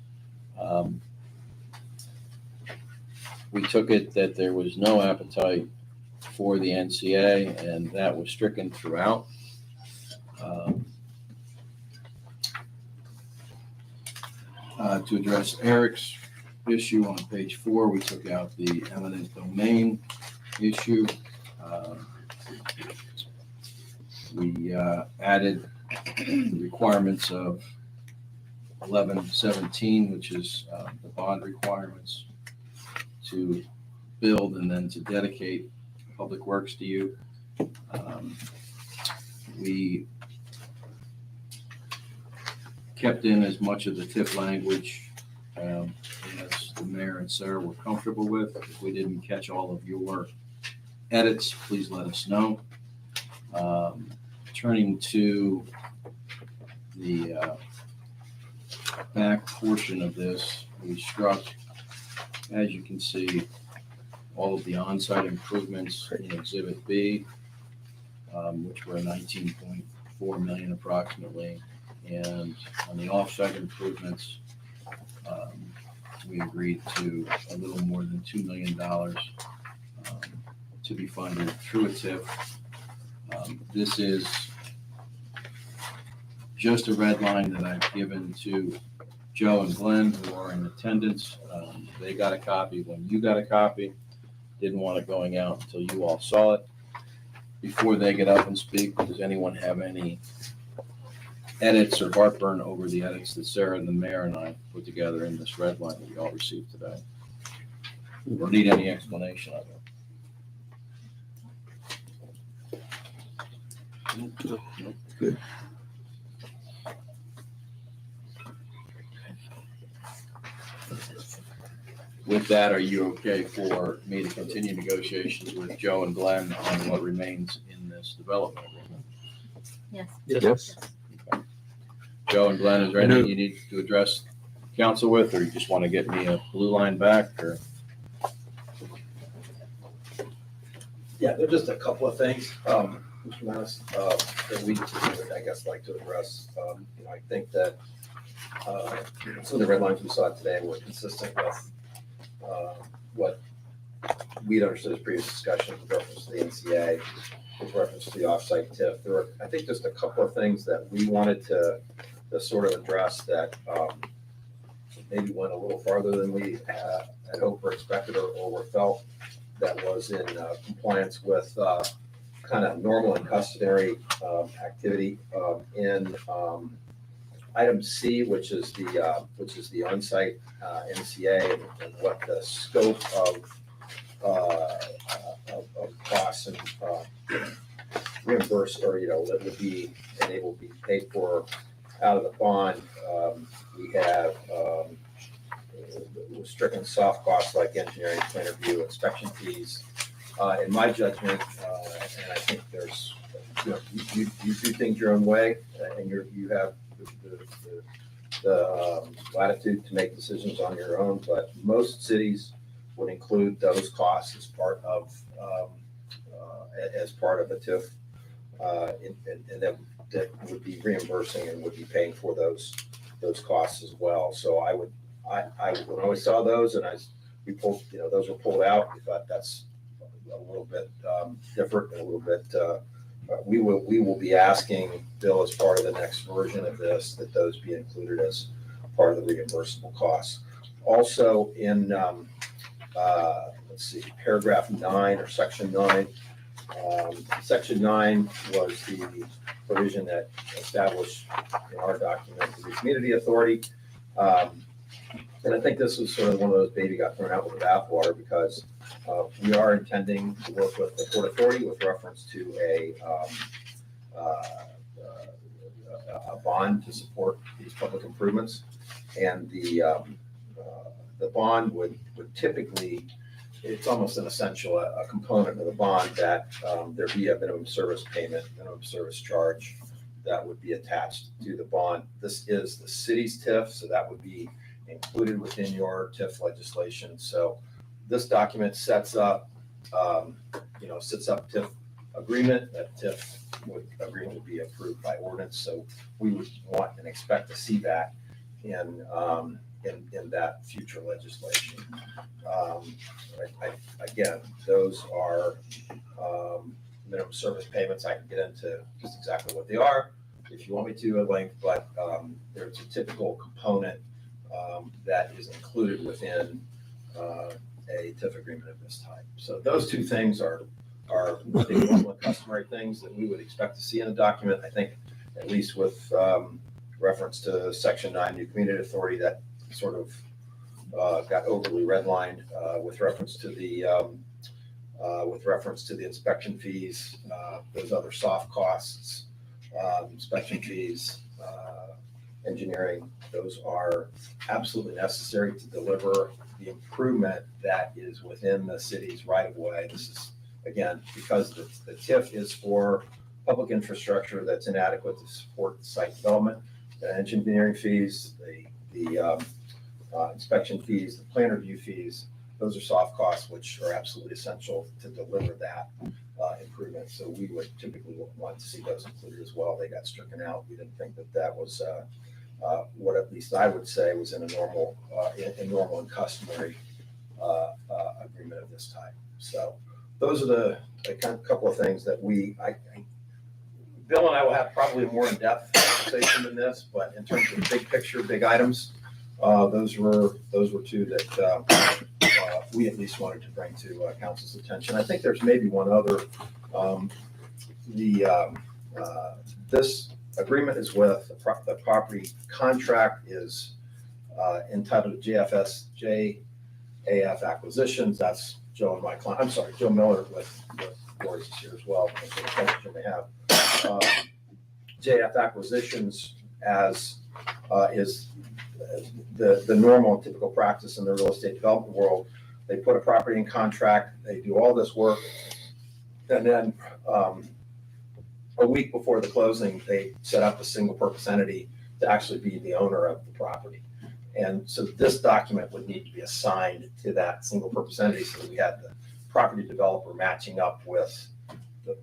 We took it that there was no appetite for the NCA, and that was stricken throughout. To address Eric's issue on page 4, we took out the eminent domain issue. We added the requirements of 1117, which is the bond requirements to build and then to dedicate public works to you. We kept in as much of the TIF language as the mayor and Sarah were comfortable with. If we didn't catch all of your edits, please let us know. Turning to the back portion of this, we struck, as you can see, all of the on-site improvements in Exhibit B, which were 19.4 million approximately. And on the off-site improvements, we agreed to a little more than $2 million to be funded through a TIF. This is just a red line that I've given to Joe and Glenn, who are in attendance. They got a copy when you got a copy. Didn't want it going out until you all saw it. Before they get up and speak, does anyone have any edits or heartburn over the edits that Sarah and the mayor and I put together in this red line that we all received today? Or need any explanation of it? Good. With that, are you okay for me to continue negotiations with Joe and Glenn on what remains in this development agreement? Yes. Yes. Joe and Glenn, is there anything you need to address council with, or you just want to get me a blue line back, or? Yeah, there's just a couple of things, Mr. Manis, that we would, I guess, like to address. I think that some of the red lines we saw today were consistent with what we'd understood as previous discussion with reference to the NCA, with reference to the offsite TIF. There were, I think, just a couple of things that we wanted to sort of address that maybe went a little farther than we had hoped or expected or felt that was in compliance with kind of normal and customary activity in item C, which is the on-site NCA and what the scope of costs and reimburse or that would be and able to be paid for out of the bond. We have stricken soft costs like engineering, plan review, inspection fees. In my judgment, and I think there's, you do things your own way, and you have the latitude to make decisions on your own. But most cities would include those costs as part of a TIF, and that would be reimbursing and would be paying for those costs as well. So I when I always saw those and we pulled, those were pulled out. We thought that's a little bit different and a little bit. We will be asking Bill as part of the next version of this that those be included as part of the reimbursable costs. Also in let's see, paragraph 9 or section 9. Section 9 was the provision that established in our document the community authority. And I think this was sort of one of those baby got thrown out with the bathwater because we are intending to work with the Port Authority with reference to a bond to support these public improvements. And the bond would typically, it's almost an essential, a component of the bond that there be a minimum service payment, minimum service charge that would be attached to the bond. This is the city's TIF, so that would be included within your TIF legislation. So This document sets up, sets up TIF agreement. That TIF agreement would be approved by ordinance. So we would want and expect to see that in that future legislation. Again, those are minimum service payments. I can get into just exactly what they are if you want me to at length, but there's a typical component that is included within a TIF agreement of this type. So those two things are I think, normal and customary things that we would expect to see in a document. I think at least with reference to Section 9, New Community Authority, that sort of got overly redlined with reference to the inspection fees, those other soft costs, inspection fees, engineering. Those are absolutely necessary to deliver the improvement that is within the city's right of way. This is, again, because the TIF is for public infrastructure that's inadequate to support the site development. The engineering fees, the inspection fees, the plan review fees, those are soft costs, which are absolutely essential to deliver that improvement. So we would typically want to see those included as well. They got stricken out. We didn't think that was what at least I would say was in a normal and customary agreement of this type. So those are a couple of things that Bill and I will have probably a more in-depth conversation than this, but in terms of big picture, big items, those were two that we at least wanted to bring to council's attention. I think there's maybe one other. This agreement is with the property contract is entitled JAF Acquisitions. That's Joe and my client. I'm sorry, Joe Miller with Lori's is here as well. You may have JF Acquisitions as is the normal and typical practice in the real estate development world. They put a property in contract, they do all this work, and then a week before the closing, they set up a single purpose entity to actually be the owner of the property. And so this document would need to be assigned to that single purpose entity so that we had the property developer matching up with the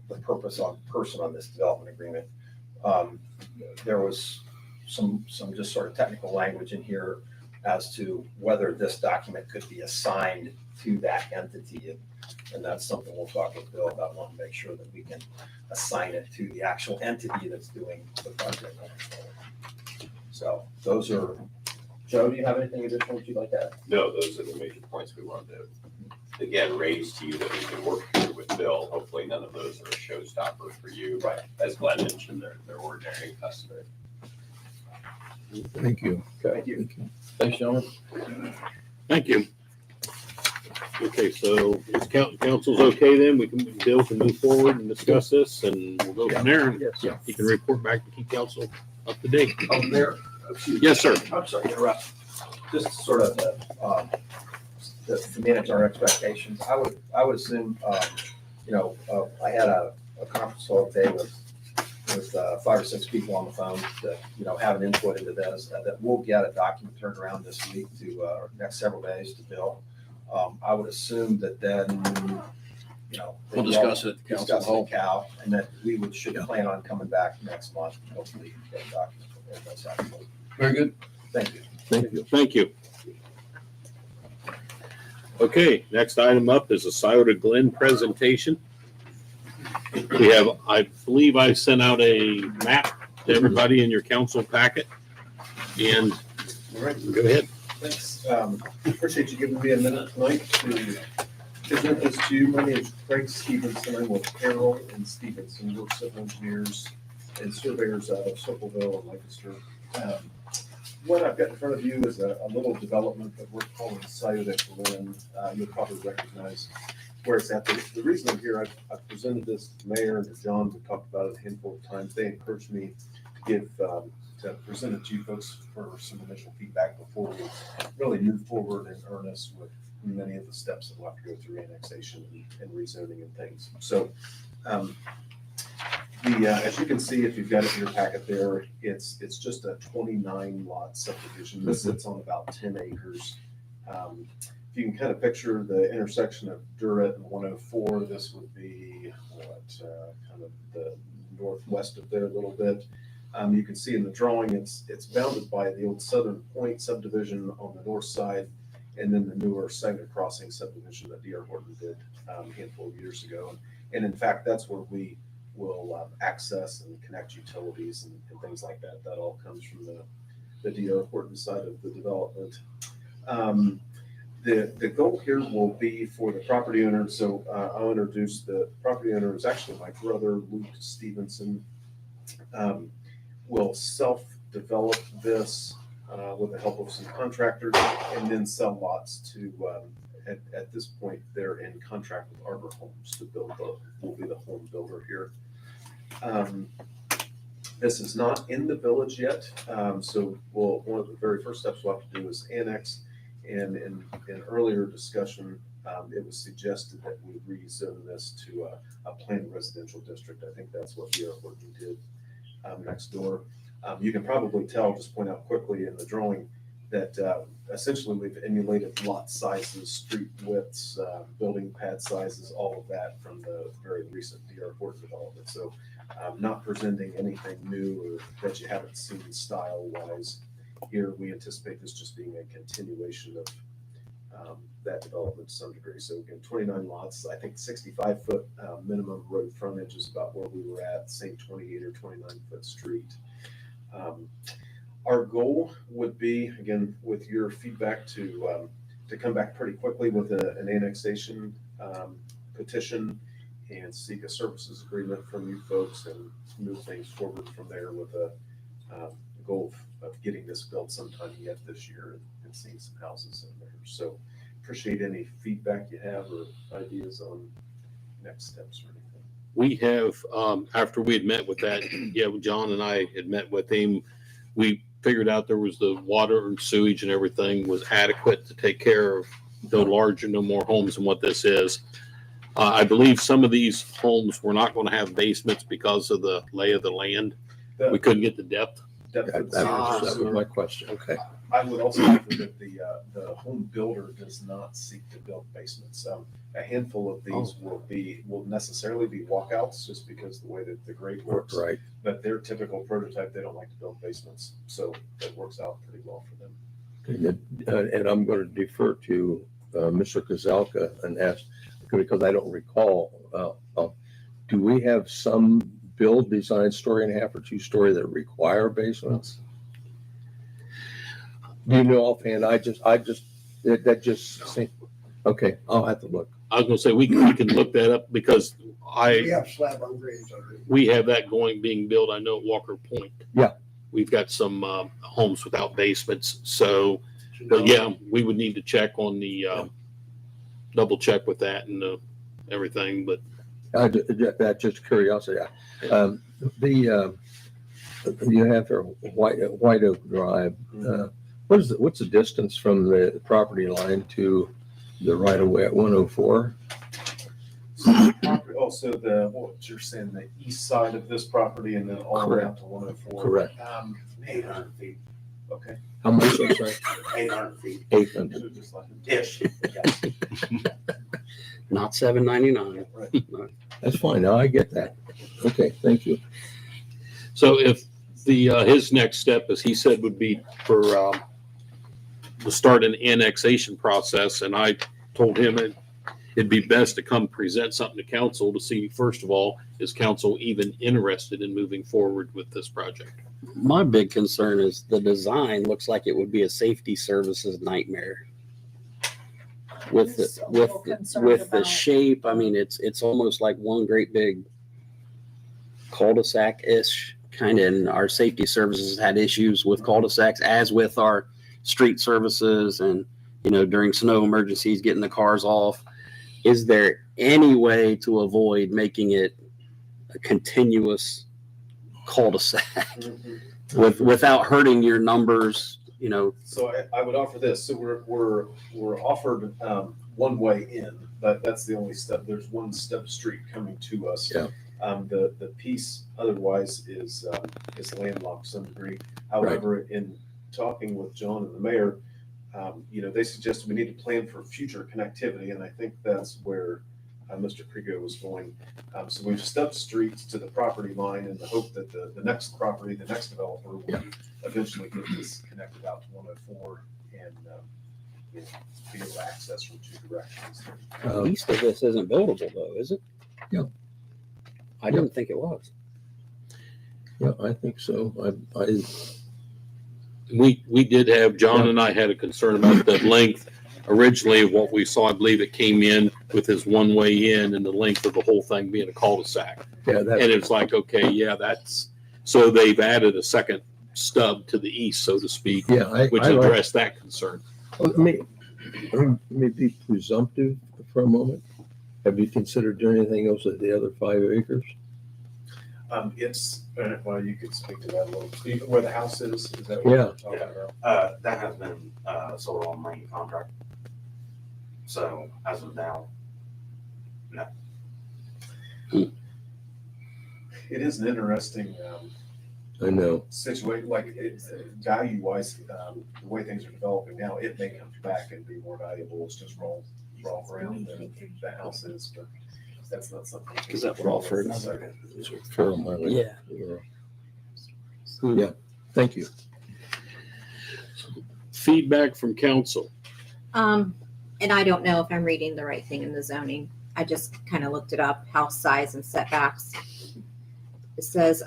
person on this development agreement. There was some just sort of technical language in here as to whether this document could be assigned to that entity. And that's something we'll talk with Bill about, wanting to make sure that we can assign it to the actual entity that's doing the project. So those are, Joe, do you have anything additional that you'd like to add? No, those are the major points we wanted to, again, raise to you that we can work through with Bill. Hopefully none of those are a showstopper for you. Right. As Glenn mentioned, they're ordinary and customary. Thank you. Thank you. Thanks, gentlemen. Thank you. Okay, so is council's okay then? Bill can move forward and discuss this and we'll go from there. And Yes. he can report back to keep council up to date. Oh, Mayor. Yes, sir. I'm sorry to interrupt. Just sort of to manage our expectations, I would assume, I had a conference call today with 5 or 6 people on the phone that, have an input into this, that we'll get a document turned around this week or next several days to Bill. I would assume that then, We'll discuss it at council hall. Cal, and that we should plan on coming back next month, and hopefully get a document prepared. That's helpful. Very good. Thank you. Thank you. Thank you. Okay, next item up is a Scioto Glen presentation. We have, I believe I sent out a map to everybody in your council packet. And All right, go ahead. thanks. Appreciate you giving me a minute tonight to present this to you. My name is Craig Stevenson. I'm with Carroll and Stevenson. We're civil engineers and surveyors out of Circleville and Lancaster. What I've got in front of you is a little development that we're calling Scioto Glen. You'll probably recognize where it's at. The reason I'm here, I've presented this to Mayor and to John. We talked about it a handful of times. They encouraged me to present it to you folks for some initial feedback before we really move forward in earnest with many of the steps that we'll have to go through, annexation and rezoning and things. So as you can see, if you've got it in your packet there, it's just a 29 lot subdivision. This sits on about 10 acres. if you can kind of picture the intersection of Durrett and 104, this would be kind of the northwest of there a little bit. You can see in the drawing, it's bounded by the old Southern Point subdivision on the north side, and then the newer Saginaw Crossing subdivision that D.R. Horton did a handful of years ago. And in fact, that's where we will access and connect utilities and things like that. That all comes from the D.R. Horton side of the development. The goal here will be for the property owner. So I'll introduce the property owner is actually my brother, Luke Stevenson. Will self-develop this with the help of some contractors and then sell lots to, at this point, they're in contract with Arbor Homes to build will be the home builder here. This is not in the village yet. So one of the very first steps we'll have to do is annex. And in earlier discussion, it was suggested that we rezone this to a planned residential district. I think that's what D.R. Horton did next door. You can probably tell, just point out quickly in the drawing, that essentially we've emulated lot sizes, street widths, building pad sizes, all of that from the very recent D.R. Horton development. So not presenting anything new or that you haven't seen style-wise. Here, we anticipate this just being a continuation of that development to some degree. So again, 29 lots, I think 65-foot minimum road frontage is about where we were at, same 28 or 29-foot street. Our goal would be, again, with your feedback, to come back pretty quickly with an annexation petition and seek a services agreement from you folks and move things forward from there with a goal of getting this built sometime yet this year and seeing some houses in there. So appreciate any feedback you have or ideas on next steps or anything. We have, after we had met with that, John and I had met with him, we figured out there was the water and sewage and everything was adequate to take care of no larger, no more homes than what this is. I believe some of these homes were not going to have basements because of the lay of the land. We couldn't get the depth. That was my question. Okay. I would also offer that the home builder does not seek to build basements. A handful of these will necessarily be walkouts just because the way that the grade works. Right. But their typical prototype, they don't like to build basements, so that works out pretty well for them. And I'm going to defer to Mr. Kozalka and ask, because I don't recall, do we have some build design story and a half or 2-story that require basements? Do you know offhand? That just seemed, okay, I'll have to look. I was going to say, we can look that up because We have slab on grades already. we have that being built, I know, at Walker Point. Yeah. We've got some homes without basements. So, but yeah, we would need to check on the, double check with that and everything, but That's just curiosity. You have there White Oak Drive. What's the distance from the property line to the right of way at 104? Also, what you're saying, the east side of this property and then all the way out to 104. Correct. 800 feet. Okay. How much? I'm sorry. 800 feet. 800. So just like Ish. Not 799. Right. That's fine. Now I get that. Okay, thank you. so if his next step, as he said, would be for to start an annexation process, and I told him it'd be best to come present something to council to see, first of all, is council even interested in moving forward with this project? My big concern is the design looks like it would be a safety services nightmare. With the shape, I mean, it's almost like one great big cul-de-sac-ish kind of, and our safety services had issues with cul-de-sacs, as with our street services and, during snow emergencies, getting the cars off. Is there any way to avoid making it a continuous cul-de-sac without hurting your numbers, So I would offer this. So we're offered one way in, but that's the only step. There's one step street coming to us. Yeah. The piece otherwise is landlocked to some degree. However, in talking with John and the mayor, They suggested we need to plan for future connectivity, and I think that's where Mr. Kriego was going. So we've stubbed streets to the property line in the hope that the next property, the next developer will eventually get this connected out to 104 and be able to access from two directions. East of this isn't buildable though, is it? Yeah. I didn't think it was. Yeah, I think so. We did have, John and I had a concern about the length originally of what we saw. I believe it came in with his one way in and the length of the whole thing being a cul-de-sac. Yeah, And it's like, okay, yeah, so they've added a second stub to the east, so to speak, which addressed that concern. Let me be presumptive for a moment. Have you considered doing anything else with the other 5 acres? Well, you could speak to that a little. Steve, where the house is that what you're talking about? That has been sold on my contract. So as of now, no. It is an interesting I know. situation, like value wise, the way things are developing now, it may come back and be more valuable. It's just raw ground than the house is, but that's not something. Is that what all for another? Fair amount. Yeah. Yeah, thank you. Feedback from council. And I don't know if I'm reading the right thing in the zoning. I just kind of looked it up, house size and setbacks. It says,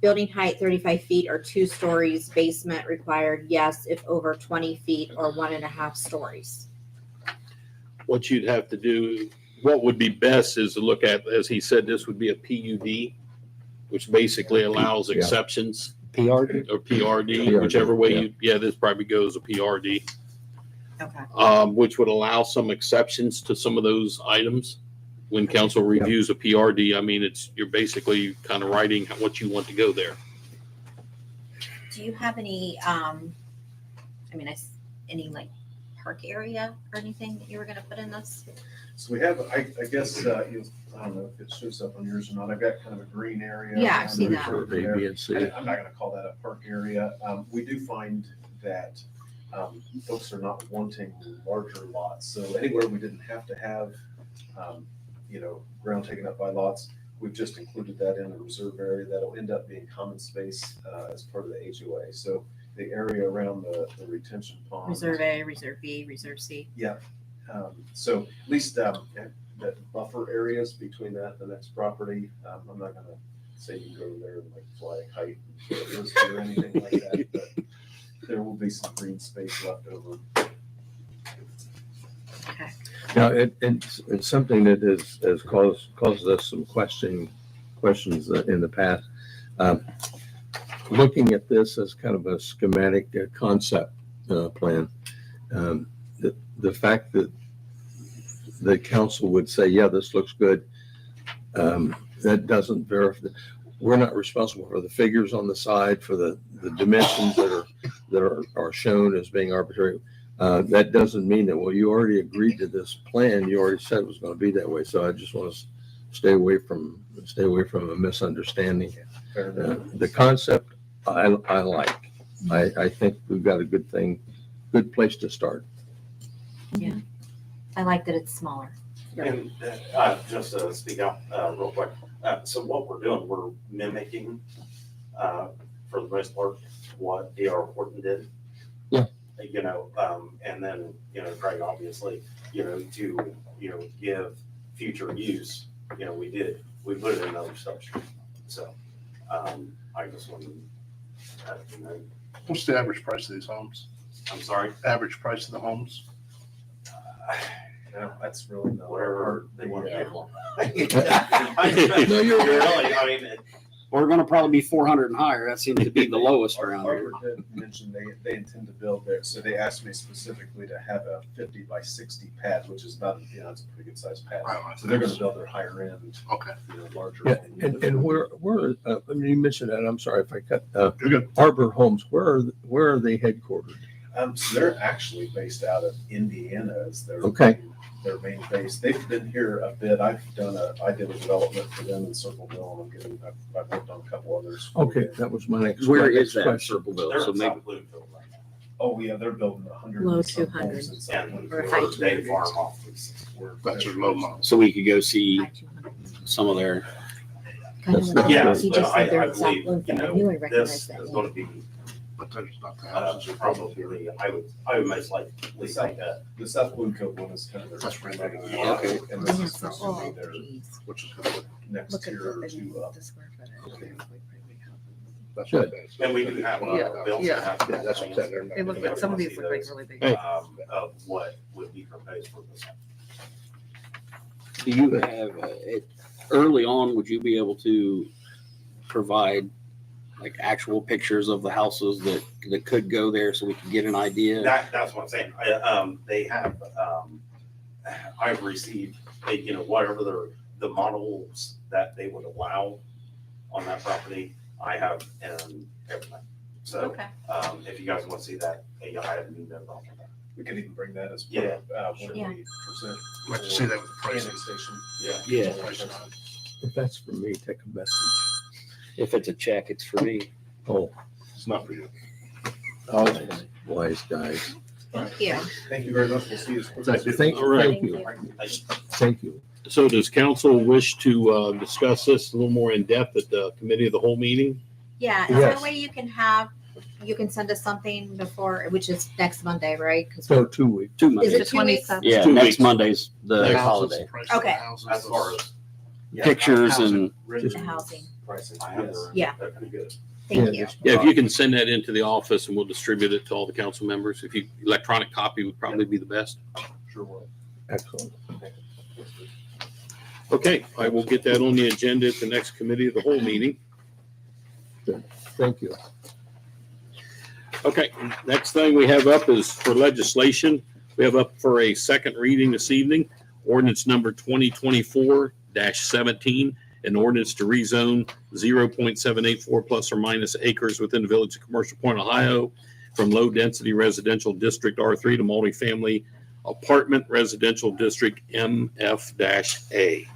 building height 35 feet or 2 stories, basement required, yes, if over 20 feet or 1.5 stories. What you'd have to do, what would be best is to look at, as he said, this would be a PUD, which basically allows exceptions. PRD? Or PRD, PRD, whichever way this probably goes a PRD. Okay. Which would allow some exceptions to some of those items. When council reviews a PRD, I mean, you're basically kind of writing what you want to go there. Do you have any, any like park area or anything that you were going to put in this? So we have, I guess, I don't know if it shows up on yours or not. I've got kind of a green area. Yeah, I've seen that. For A, B, and C. I'm not going to call that a park area. We do find that folks are not wanting larger lots. So anywhere we didn't have to have, ground taken up by lots, we've just included that in a reserve area that'll end up being common space as part of the HOA. So the area around the retention pond. Reserve A, Reserve B, Reserve C. Yeah. So at least that buffer areas between that and the next property, I'm not gonna say you can go there and like fly a kite or anything like that, but there will be some green space left over. Okay. Now, it's something that has caused us some questions in the past. Looking at this as kind of a schematic concept plan, the fact that the council would say, yeah, this looks good, that doesn't verify. We're not responsible for the figures on the side, for the dimensions that are shown as being arbitrary. That doesn't mean that, well, you already agreed to this plan. You already said it was going to be that way. So I just want to stay away from a misunderstanding. The concept I like. I think we've got a good place to start. Yeah. I like that it's smaller. And just to speak up real quick, so what we're doing, we're mimicking, for the most part, what D.R. Horton did. Yeah. And then, Craig, obviously, to, give future use, we put it in another substrate. So, I just wanted to, What's the average price of these homes? I'm sorry, Average price of the homes? No, that's really not. whatever they want to pay for. No, you're Really, I mean, We're gonna probably be 400 and higher. That seems to be the lowest around here. Arbor did mention they intend to build there, so they asked me specifically to have a 50 by 60 pad, which is about, it's a pretty good sized pad. Right. So they're gonna build their higher end, Okay. larger. Yeah, and where you mentioned that, I'm sorry if I cut, You're good. Arbor Homes, where are they headquartered? So they're actually based out of Indiana as their main base. They've been here a bit. I did a development for them in Circleville, and I've worked on a couple others. Okay, that was my next. Where is next that question. Circleville? they're So in maybe South Bloomfield right now. Oh, yeah, they're building 100. Low and some 200s. homes in South And Or Bend. high they 200s. farm off. That's your low model. So we could go see High 200s. some of their, Kind That's of not like- Yes, he but just said they're I in South believe, Bloomfield. you I knew I know, recognized this that is name. gonna be, But there's not the probably, I would most likely think that. The South Bloomfield one is kind of their. That's right. Okay. And this Yeah, is so- supposed to oh, be their geez. which is good. next Look at tier the to, square footage. Okay. That's Good. And we do have, Bill. Yeah, that's what that they're. They look like, some of these look like really big. Hey. Of what would be proposed for this. do you have, early on, would you be able to provide like actual pictures of the houses that could go there so we could get an idea? That's what I'm saying. They have, I've received, whatever the models that they would allow on that property, I have and everything. So, Okay. if you guys want to see that, I haven't even done that. we could even bring that as. Yeah. When Yeah. we present. Like to see that with the prices. Annexation. Yeah. If that's for me, take a message. If it's a check, it's for me. Oh, It's not for you. oh, wise guys. Thank you. Thank you very much. We'll see you. as quick as we Thank, All right. thank you, thank you. So does council wish to discuss this a little more in depth at the committee of the whole meeting? Yeah, is there a Yes. way you can send us something before, which is next Monday, right? 'Cause So 2 weeks. 2 Is Mondays. it 2 weeks? Yeah, 2 next weeks. Monday's the Next holiday. Okay. As far as Pictures and, The housing. Pricing. I have, Yes. Yeah. they're pretty good. Thank Yeah, you. just- Yeah, if you can send that into the office and we'll distribute it to all the council members. If you, electronic copy would probably be the best. Sure will. Excellent. Okay, I will get that on the agenda at the next committee of the whole meeting. Thank you. Okay, next thing we have up is for legislation. We have up for a second reading this evening, ordinance number 2024-17, an ordinance to rezone 0.784 plus or minus acres within the village of Commercial Point, Ohio, from low-density residential district R3 to multifamily apartment residential district MF-A.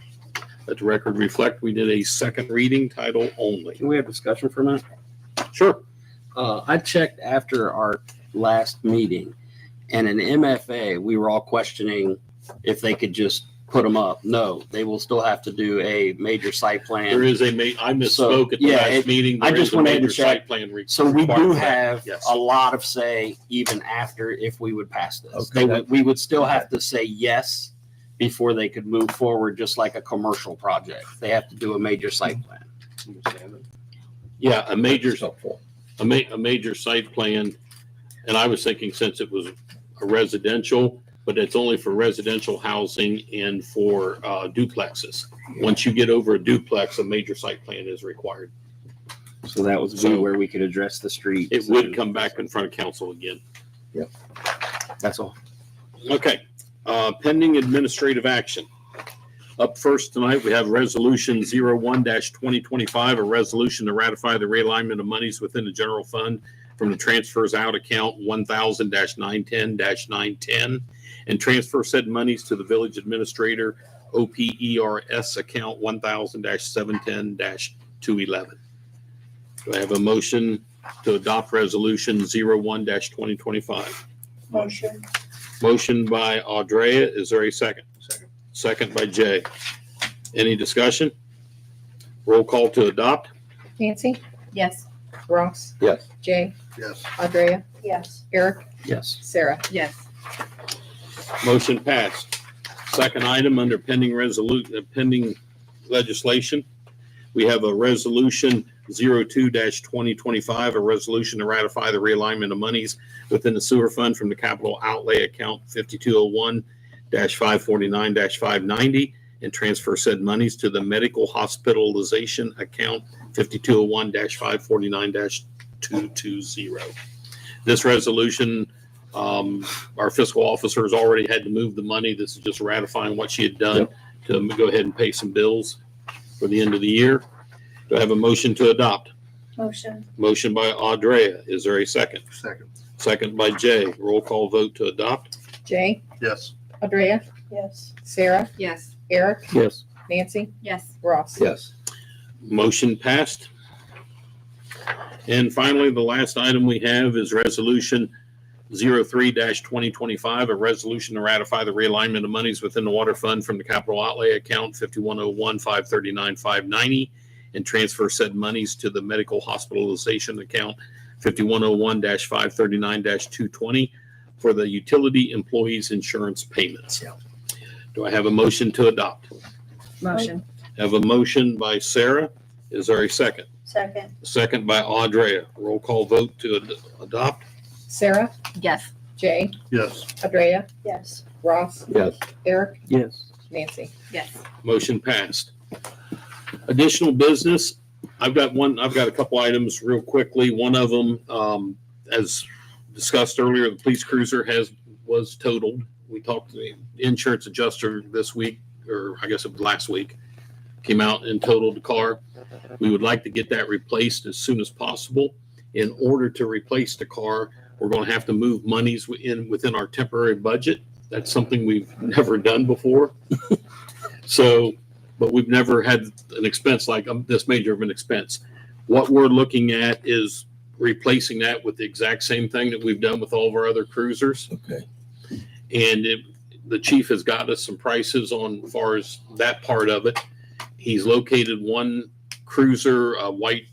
Let the record reflect, we did a second reading, title only. can we have discussion for a minute? Sure. I checked after our last meeting, and in MFA, we were all questioning if they could just put them up. No, they will still have to do a major site There plan. is I misspoke at the yeah, last meeting. I There just is a went ahead and major site checked. plan So we required do for that. have Yes. a lot of say even after if we would pass this. Okay, We would still have to say yes before they could move forward, just like a commercial project. They have to do a major site plan. Yeah, a major, That's helpful. a major site plan. And I was thinking since it was a residential, but it's only for residential housing and for duplexes. Once you get over a duplex, a major site plan is required. So that was So- where we could address the street. It would come back in front of council again. That's all. Okay, pending administrative action. Up first tonight, we have Resolution 01-2025, a resolution to ratify the realignment of monies within the general fund from the transfers out account 1000-910-910 and transfer said monies to the village administrator OPERS account 1000-710-211. Do I have a motion to adopt Resolution 01-2025? Motion. Motion by Audrea. Is there a second? Second. Second by Jay. Any discussion? Roll call to adopt. Nancy, Yes. Ross, Yes. Jay, Yes. Andrea, Yes. Eric, Yes. Sarah. Yes. Motion passed. Second item under pending pending legislation. We have a resolution 02-2025, a resolution to ratify the realignment of monies within the sewer fund from the capital outlay account 5201-549-590 and transfer said monies to the medical hospitalization account 5201-549-220. This resolution, our fiscal officer has already had to move the money. This is just ratifying what she had done to go ahead and pay some bills for the end of the year. Do I have a motion to adopt? Motion. Motion by Audrea. Is there a second? Second. Second by Jay. Roll call vote to adopt. Jay, Yes. Andrea, Yes. Sarah, Yes. Eric, Yes. Nancy, Yes. Ross. Yes. Motion passed. And finally, the last item we have is resolution 03-2025, a resolution to ratify the realignment of monies within the water fund from the capital outlay account 5101-539-590 and transfer said monies to the medical hospitalization account 5101-539-220 for the utility employees insurance payments. Do I have a motion to adopt? Motion. Have a motion by Sarah. Is there a second? Second. Second by Audrea. Roll call vote to adopt. Sarah? Yes. Jay? Yes. Andrea? Yes. Ross? Yes. Eric? Yes. Nancy? Yes. Motion passed. Additional business. I've got a couple items real quickly. One of them, as discussed earlier, the police cruiser was totaled. We talked to the insurance adjuster this week, or I guess it was last week, came out and totaled the car. We would like to get that replaced as soon as possible. In order to replace the car, we're going to have to move monies within our temporary budget. That's something we've never done before. So, but we've never had an expense like this major of an expense. What we're looking at is replacing that with the exact same thing that we've done with all of our other cruisers. Okay. And the chief has got us some prices on as far as that part of it. He's located one cruiser, white,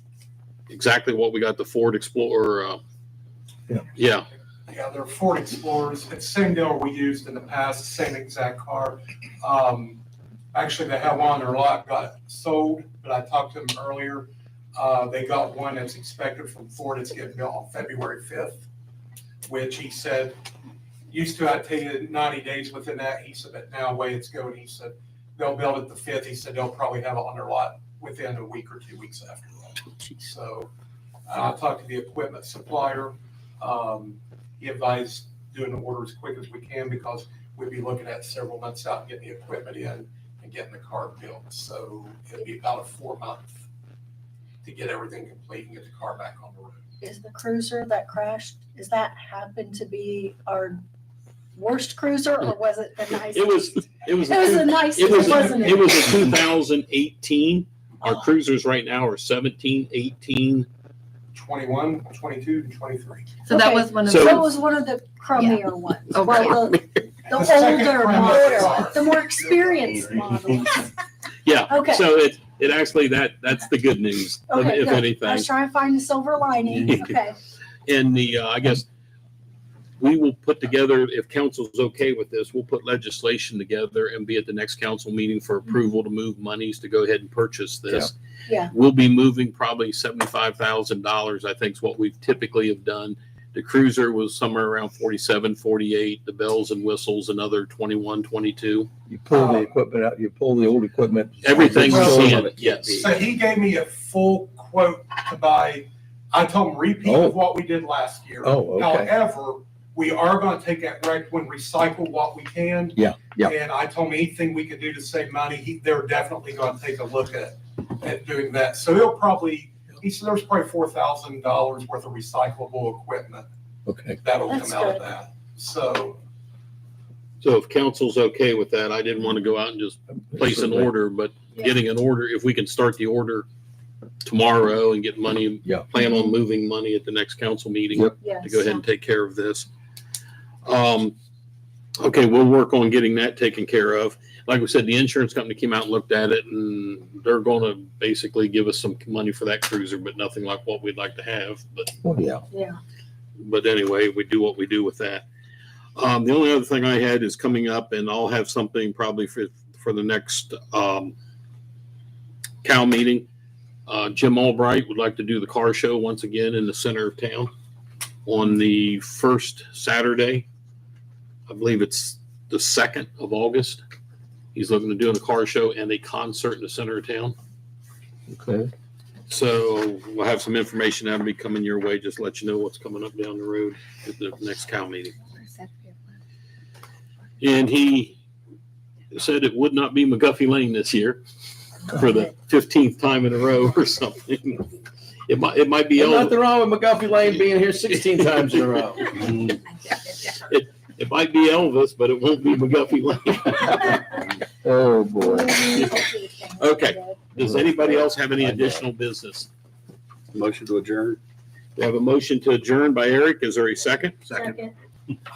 exactly what we got the Ford Explorer. Yeah. Yeah, they're Ford Explorers. It's the same deal we used in the past, same exact car. Actually, they have one on their lot, got sold, but I talked to them earlier. They got one that's expected from Ford. It's getting built on February 5th, which he said, used to, I'd tell you 90 days within that. He said, but now the way it's going, he said, they'll build it the 5th. He said, they'll probably have it on their lot within a week or 2 weeks after that. So I talked to the equipment supplier. He advised doing the order as quick as we can because we'd be looking at several months out and getting the equipment in and getting the car built. So it'd be about a 4-month to get everything complete and get the car back on the road. Is the cruiser that crashed, is that happen to be our worst cruiser or was it the nicest? It was the nicest, wasn't it? It was a 2018. Our cruisers right now are 17, 18. 21, 22, and 23. So that Okay. was one of So- So it the, was one of the crummier ones. Okay. Well, the The second older crummier models, car. the more experienced models. Yeah. Okay. So it actually, that's the good news, Okay, if good. I anything. was trying to find the silver lining. Okay. And I guess we will put together, if council's okay with this, we'll put legislation together and be at the next council meeting for approval to move monies to go ahead and purchase this. Yeah. We'll be moving probably $75,000, I think is what we typically have done. The cruiser was somewhere around 47, 48, the bells and whistles, another 21, 22. You pull the equipment out, you pull the old equipment. Everything's Well, in, yes. So he gave me a full quote to buy. I told him repeat of what we did last year. Oh, okay. However, we are going to take that wreck and recycle what we can. Yeah, yeah. And I told him anything we could do to save money, they're definitely going to take a look at doing that. So he'll probably, he said there's probably $4,000 worth of recyclable equipment Okay. that'll That's come out of good. that. So So if council's okay with that, I didn't want to go out and just place an order, but getting an order, if we can start the order tomorrow and get money, Yeah. plan on moving money at the next council meeting Yep. Yes. to go ahead and take care of this. Okay, we'll work on getting that taken care of. Like we said, the insurance company came out and looked at it and they're going to basically give us some money for that cruiser, but nothing like what we'd like to have. Oh, yeah. Yeah. But anyway, we do what we do with that. The only other thing I had is coming up, and I'll have something probably for the next Cal meeting. Jim Albright would like to do the car show once again in the center of town on the first Saturday. I believe it's the 2nd of August. He's looking to do a car show and a concert in the center of town. Okay. So we'll have some information that'll be coming your way. Just let you know what's coming up down the road at the next Cal meeting. And he said it would not be McGuffey Lane this year for the 15th time in a row or something. It might be There's Elvis. nothing wrong with McGuffey Lane being here 16 times in a row. It might be Elvis, but it won't be McGuffey Lane. Oh, boy. Okay. Does anybody else have any additional business? Motion to adjourn. We have a motion to adjourn by Eric. Is there a second? Second.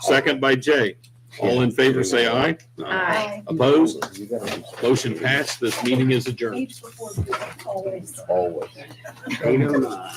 second by Jay. All in favor, say aye. Aye. Opposed? Motion passed. This meeting is adjourned. Each before, always. Always. 8:09.